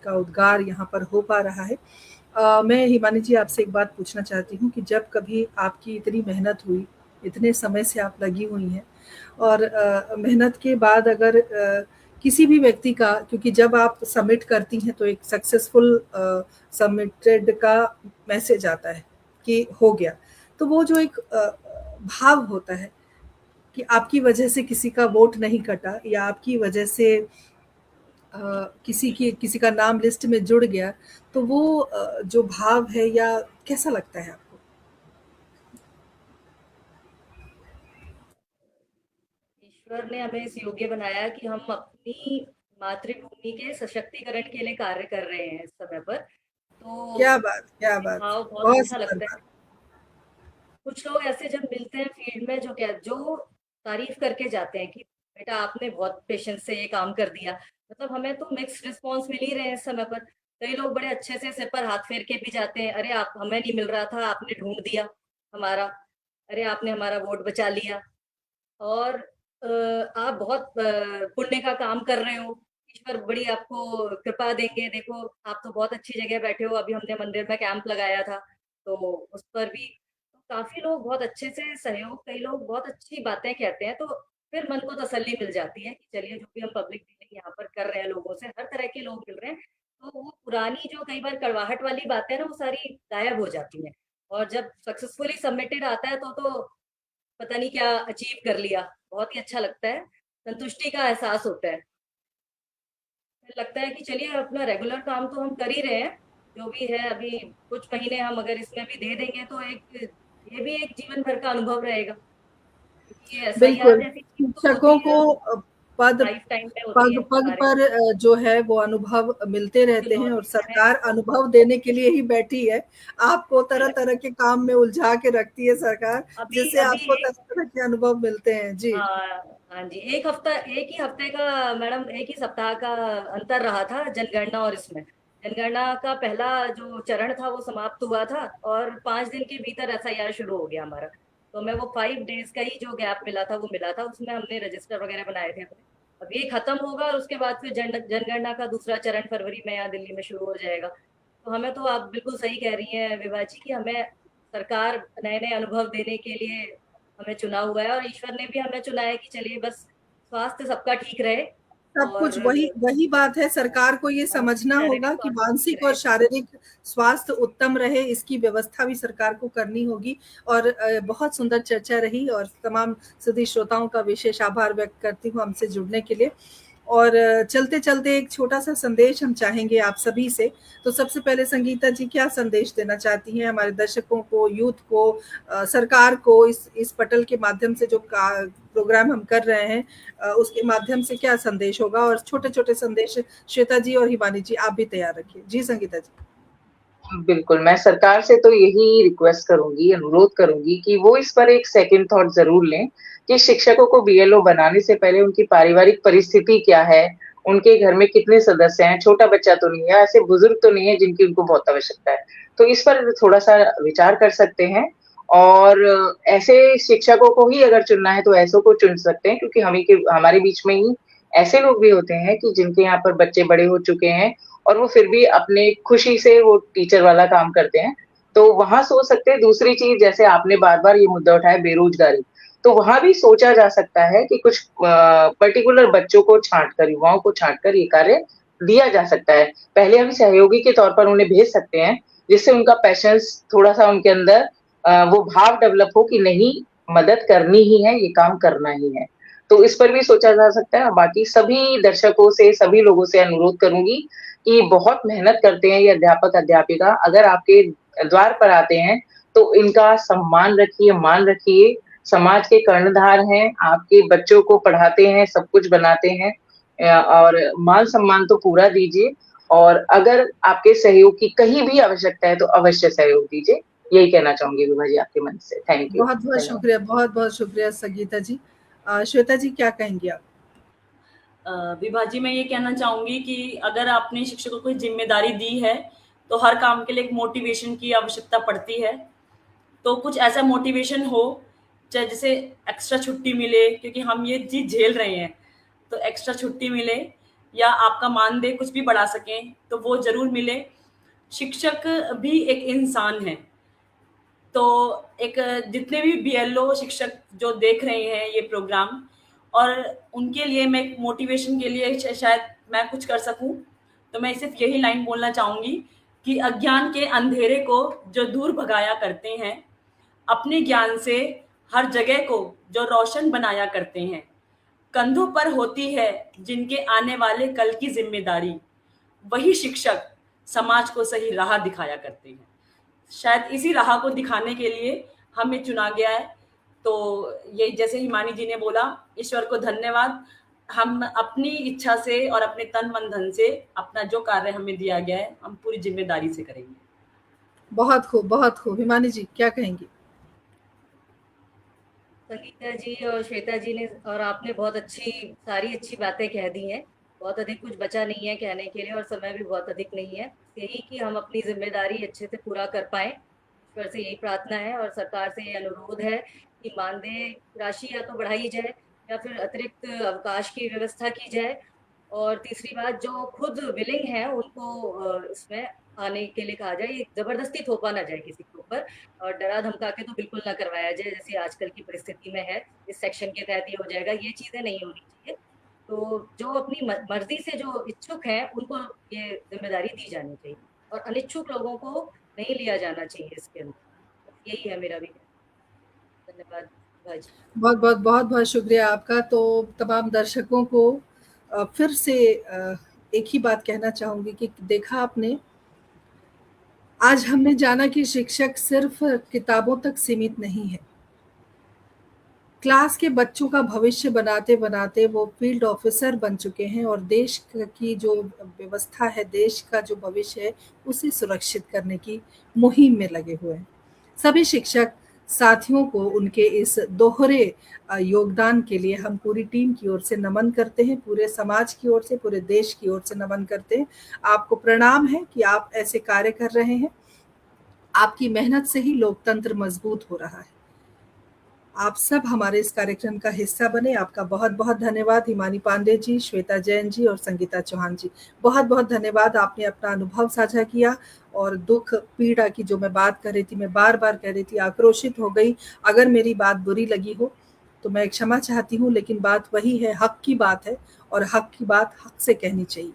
का उद्गार यहाँ पर हो पा रहा है। मैं हिमानी जी आपसे एक बात पूछना चाहती हूँ कि जब कभी आपकी इतनी मेहनत हुई, इतने समय से आप लगी हुई हैं और मेहनत के बाद अगर किसी भी व्यक्ति का, क्योंकि जब आप सबमिट करती हैं तो एक सक्सेसफुल सबमिटेड का मैसेज आता है कि हो गया, तो वो जो एक भाव होता है कि आपकी वजह से किसी का वोट नहीं कटा या आपकी वजह से किसी का नाम लिस्ट में जुड़ गया, तो वो जो भाव है या कैसा लगता है आपको? ईश्वर ने हमें इस योग्य बनाया कि हम अपनी मातृभूमि के सशक्तिकरण के लिए कार्य कर रहे हैं इस समय पर। तो क्या बात, क्या ये बात, भाव बहुत बहुत अच्छा सुंदर लगता है। बात। कुछ लोग ऐसे जब मिलते हैं फील्ड में जो तारीफ करके जाते हैं कि बेटा आपने बहुत पेशेंस से ये काम कर दिया। मतलब हमें तो मिक्स्ड रिस्पॉन्स मिल ही रहे हैं इस समय पर। कई लोग बड़े अच्छे से सिर पर हाथ फेर के भी जाते हैं, अरे आप हमें नहीं मिल रहा था, आपने ढूंढ दिया हमारा, अरे आपने हमारा वोट बचा लिया। और आप बहुत पुण्य का काम कर रहे हो, ईश्वर बड़ी आपको कृपा देंगे, देखो आप तो बहुत अच्छी जगह बैठे हो, अभी हमने मंदिर में कैंप लगाया था तो उस पर भी तो काफी लोग बहुत अच्छे से सहयोग, कई लोग बहुत अच्छी बातें कहते हैं, तो फिर मन को तसल्ली मिल जाती है कि चलिए जो भी हम पब्लिक डीलिंग यहाँ पर कर रहे हैं, लोगों से हर तरह के लोग मिल रहे हैं, तो वो पुरानी जो कई बार कड़वाहट वाली बातें ना वो सारी गायब हो जाती हैं। और जब सक्सेसफुली सबमिटेड आता है तो पता नहीं क्या अचीव कर लिया, बहुत ही अच्छा लगता है, संतुष्टि का एहसास होता है। फिर लगता है कि चलिए अपना रेगुलर काम तो हम कर ही रहे हैं, जो भी है अभी कुछ महीने हम अगर इसमें भी दे देंगे तो ये भी एक जीवन भर का अनुभव रहेगा, क्योंकि ये एसआईआर बिल्कुल, जैसी चीज तो शिक्षकों होती है, को पद लाइफ टाइम पे होती पग है पग कार्य। पर जो है वो अनुभव मिलते रहते हैं और लौटती है। सरकार अनुभव देने के लिए ही बैठी है। आपको तरह-तरह के काम में उलझा के रखती है सरकार, अभी जिससे अभी आपको एक तरह-तरह के अनुभव मिलते हैं। जी। हाँ जी, एक ही हफ्ते का मैडम, एक ही सप्ताह का अंतर रहा था जनगणना और इसमें। जनगणना का पहला जो चरण था वो समाप्त हुआ था और 5 दिन के भीतर एसआईआर शुरू हो गया हमारा। तो हमें वो 5 डेज का ही जो गैप मिला था वो मिला था, उसमें हमने रजिस्टर वगैरह बनाए थे अपने। अब ये खत्म होगा और उसके बाद फिर जनगणना का दूसरा चरण फरवरी में यहाँ दिल्ली में शुरू हो जाएगा। तो हमें तो आप बिल्कुल सही कह रही हैं विभा जी कि हमें सरकार नए-नए अनुभव देने के लिए हमें चुना हुआ है और ईश्वर ने भी हमें चुना है कि चलिए बस स्वास्थ्य सबका ठीक रहे सब कुछ और वही वही बात है, सरकार को ये समझना शारीरिक होगा कि स्वास्थ्य ठीक मानसिक और रहे। शारीरिक स्वास्थ्य उत्तम रहे, इसकी व्यवस्था भी सरकार को करनी होगी। और बहुत सुंदर चर्चा रही और तमाम सभी श्रोताओं का विशेष आभार व्यक्त करती हूँ हमसे जुड़ने के लिए। और चलते-चलते एक छोटा-सा संदेश हम चाहेंगे आप सभी से। तो सबसे पहले संगीता जी क्या संदेश देना चाहती हैं हमारे दर्शकों को, यूथ को, सरकार को इस पटल के माध्यम से जो प्रोग्राम हम कर रहे हैं, उसके माध्यम से क्या संदेश होगा? और छोटे-छोटे संदेश श्वेता जी और हिमानी जी आप भी तैयार रखिए। जी संगीता जी। बिल्कुल, मैं सरकार से तो यही रिक्वेस्ट करूँगी, अनुरोध करूँगी कि वो इस पर एक सेकंड थॉट ज़रूर लें कि शिक्षकों को बीएलओ बनाने से पहले उनकी पारिवारिक परिस्थिति क्या है, उनके घर में कितने सदस्य हैं, छोटा बच्चा तो नहीं है, ऐसे बुजुर्ग तो नहीं है जिनकी उनको बहुत आवश्यकता है। तो इस पर थोड़ा-सा विचार कर सकते हैं और ऐसे शिक्षकों को ही अगर चुनना है तो ऐसों को चुन सकते हैं क्योंकि हमारे बीच में ही ऐसे लोग भी होते हैं कि जिनके यहाँ पर बच्चे बड़े हो चुके हैं और वो फिर भी अपने खुशी से वो टीचर वाला काम करते हैं। तो वहाँ सोच सकते हैं दूसरी चीज़ जैसे आपने बार-बार ये मुद्दा उठाया बेरोज़गारी, तो वहाँ भी सोचा जा सकता है कि कुछ पर्टिकुलर बच्चों को छाँटकर, युवाओं को छाँटकर ये कार्य दिया जा सकता है। पहले हम सहयोगी के तौर पर उन्हें भेज सकते हैं, जिससे उनका पैशन्स थोड़ा-सा उनके अंदर वो भाव डेवलप हो कि नहीं मदद करनी ही है, ये काम करना ही है। तो इस पर भी सोचा जा सकता है और बाकी सभी दर्शकों से, सभी लोगों से अनुरोध करूँगी कि बहुत मेहनत करते हैं ये अध्यापक-अध्यापिका, अगर आपके द्वार पर आते हैं, तो इनका सम्मान रखिए, मान रखिए, समाज के कर्णधार हैं, आपके बच्चों को पढ़ाते हैं, सब कुछ बनाते हैं और मान-सम्मान तो पूरा दीजिए और अगर आपके सहयोग की कहीं भी आवश्यकता है, तो अवश्य सहयोग दीजिए। यही कहना चाहूँगी विभा जी आपके मन से। Thank you. बहुत-बहुत धन्यवाद। शुक्रिया, बहुत-बहुत शुक्रिया संगीता जी। श्वेता जी क्या कहेंगी आप? विभा जी मैं ये कहना चाहूँगी कि अगर आपने शिक्षकों को ज़िम्मेदारी दी है, तो हर काम के लिए एक मोटिवेशन की आवश्यकता पड़ती है। तो कुछ ऐसा मोटिवेशन हो, चाहे जैसे एक्स्ट्रा छुट्टी मिले क्योंकि हम ये चीज़ झेल रहे हैं, तो एक्स्ट्रा छुट्टी मिले या आपका मानदेय कुछ भी बढ़ा सकें, तो वो ज़रूर मिले। शिक्षक भी एक इंसान है, तो एक जितने भी बीएलओ शिक्षक जो देख रहे हैं ये प्रोग्राम और उनके लिए मैं एक मोटिवेशन के लिए शायद मैं कुछ कर सकूं, तो मैं सिर्फ यही लाइन बोलना चाहूंगी कि अज्ञान के अंधेरे को जो दूर भगाया करते हैं, अपने ज्ञान से हर जगह को जो रोशन बनाया करते हैं, कंधों पर होती है जिनके आने वाले कल की जिम्मेदारी, वही शिक्षक समाज को सही राह दिखाया करते हैं। शायद इसी राह को दिखाने के लिए हमें चुना गया है। तो ये जैसे हिमानी जी ने बोला, ईश्वर को धन्यवाद। हम अपनी इच्छा से और अपने तन मन धन से अपना जो कार्य हमें दिया गया है, हम पूरी जिम्मेदारी से करेंगे। बहुत खूब, बहुत खूब। हिमानी जी क्या कहेंगी? संगीता जी और श्वेता जी ने और आपने बहुत सारी अच्छी बातें कह दी हैं। बहुत अधिक कुछ बचा नहीं है कहने के लिए और समय भी बहुत अधिक नहीं है। यही कि हम अपनी ज़िम्मेदारी अच्छे से पूरा कर पाएँ। ईश्वर से यही प्रार्थना है और सरकार से ये अनुरोध है कि मानदेय राशि या तो बढ़ाई जाए या फिर अतिरिक्त अवकाश की व्यवस्था की जाए। और तीसरी बात, जो खुद विलिंग हैं उनको इसमें आने के लिए कहा जाए। ये ज़बरदस्ती थोपा ना जाए किसी के ऊपर और डरा-धमका के तो बिल्कुल ना करवाया जाए, जैसे आजकल की परिस्थिति में है। इस सेक्शन के तहत ये हो जाएगा, ये चीज़ें नहीं होनी चाहिए। तो जो अपनी मर्ज़ी से जो इच्छुक हैं, उनको ये ज़िम्मेदारी दी जानी चाहिए और अनिच्छुक लोगों को नहीं लिया जाना चाहिए इसके अंदर। यही है मेरा भी कहना। धन्यवाद भाजी। बहुत-बहुत शुक्रिया आपका। तो तमाम दर्शकों को फिर से एक ही बात कहना चाहूँगी कि देखा आपने आज हमने जाना कि शिक्षक सिर्फ किताबों तक सीमित नहीं है। क्लास के बच्चों का भविष्य बनाते बनाते वो फील्ड ऑफिसर बन चुके हैं और देश की जो व्यवस्था है, देश का जो भविष्य है, उसे सुरक्षित करने की मुहिम में लगे हुए हैं। सभी शिक्षक साथियों को उनके इस दोहरे योगदान के लिए हम पूरी टीम की ओर से नमन करते हैं, पूरे समाज की ओर से, पूरे देश की ओर से नमन करते हैं। आपको प्रणाम है कि आप ऐसे कार्य कर रहे हैं। आपकी मेहनत से ही लोकतंत्र मजबूत हो रहा है। आप सब हमारे इस कार्यक्रम का हिस्सा बने, आपका बहुत-बहुत धन्यवाद। हिमानी पांडे जी, श्वेता जैन जी और संगीता चौहान जी, बहुत-बहुत धन्यवाद। आपने अपना अनुभव साझा किया और दुःख, पीड़ा की जो मैं बात कर रही थी, मैं बार-बार कह रही थी, आक्रोशित हो गई। अगर मेरी बात बुरी लगी हो, तो मैं क्षमा चाहती हूँ, लेकिन बात वही है, हक की बात है और हक की बात हक से कहनी चाहिए।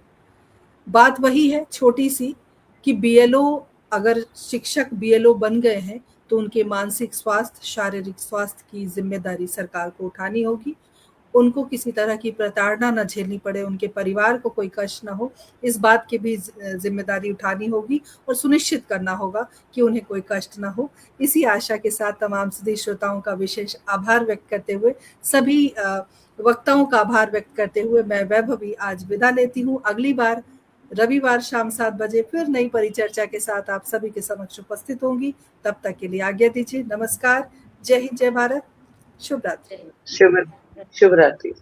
बात वही है छोटी-सी कि बीएलओ, अगर शिक्षक बीएलओ बन गए हैं, तो उनके मानसिक स्वास्थ्य, शारीरिक स्वास्थ्य की ज़िम्मेदारी सरकार को उठानी होगी। उनको किसी तरह की प्रताड़ना ना झेलनी पड़े, उनके परिवार को कोई कष्ट ना हो, इस बात की भी ज़िम्मेदारी उठानी होगी और सुनिश्चित करना होगा कि उन्हें कोई कष्ट ना हो। इसी आशा के साथ तमाम सभी श्रोताओं का विशेष आभार व्यक्त करते हुए, सभी वक्ताओं का आभार व्यक्त करते हुए मैं वैभवी आज विदा लेती हूँ। अगली बार रविवार शाम 7 बजे फिर नई परिचर्चा के साथ आप सभी के समक्ष उपस्थित होंगी। तब तक के लिए आज्ञा दीजिए। नमस्कार, जय हिंद, जय भारत, शुभ रात्रि। शुभ रात्रि। शुभ रात्रि।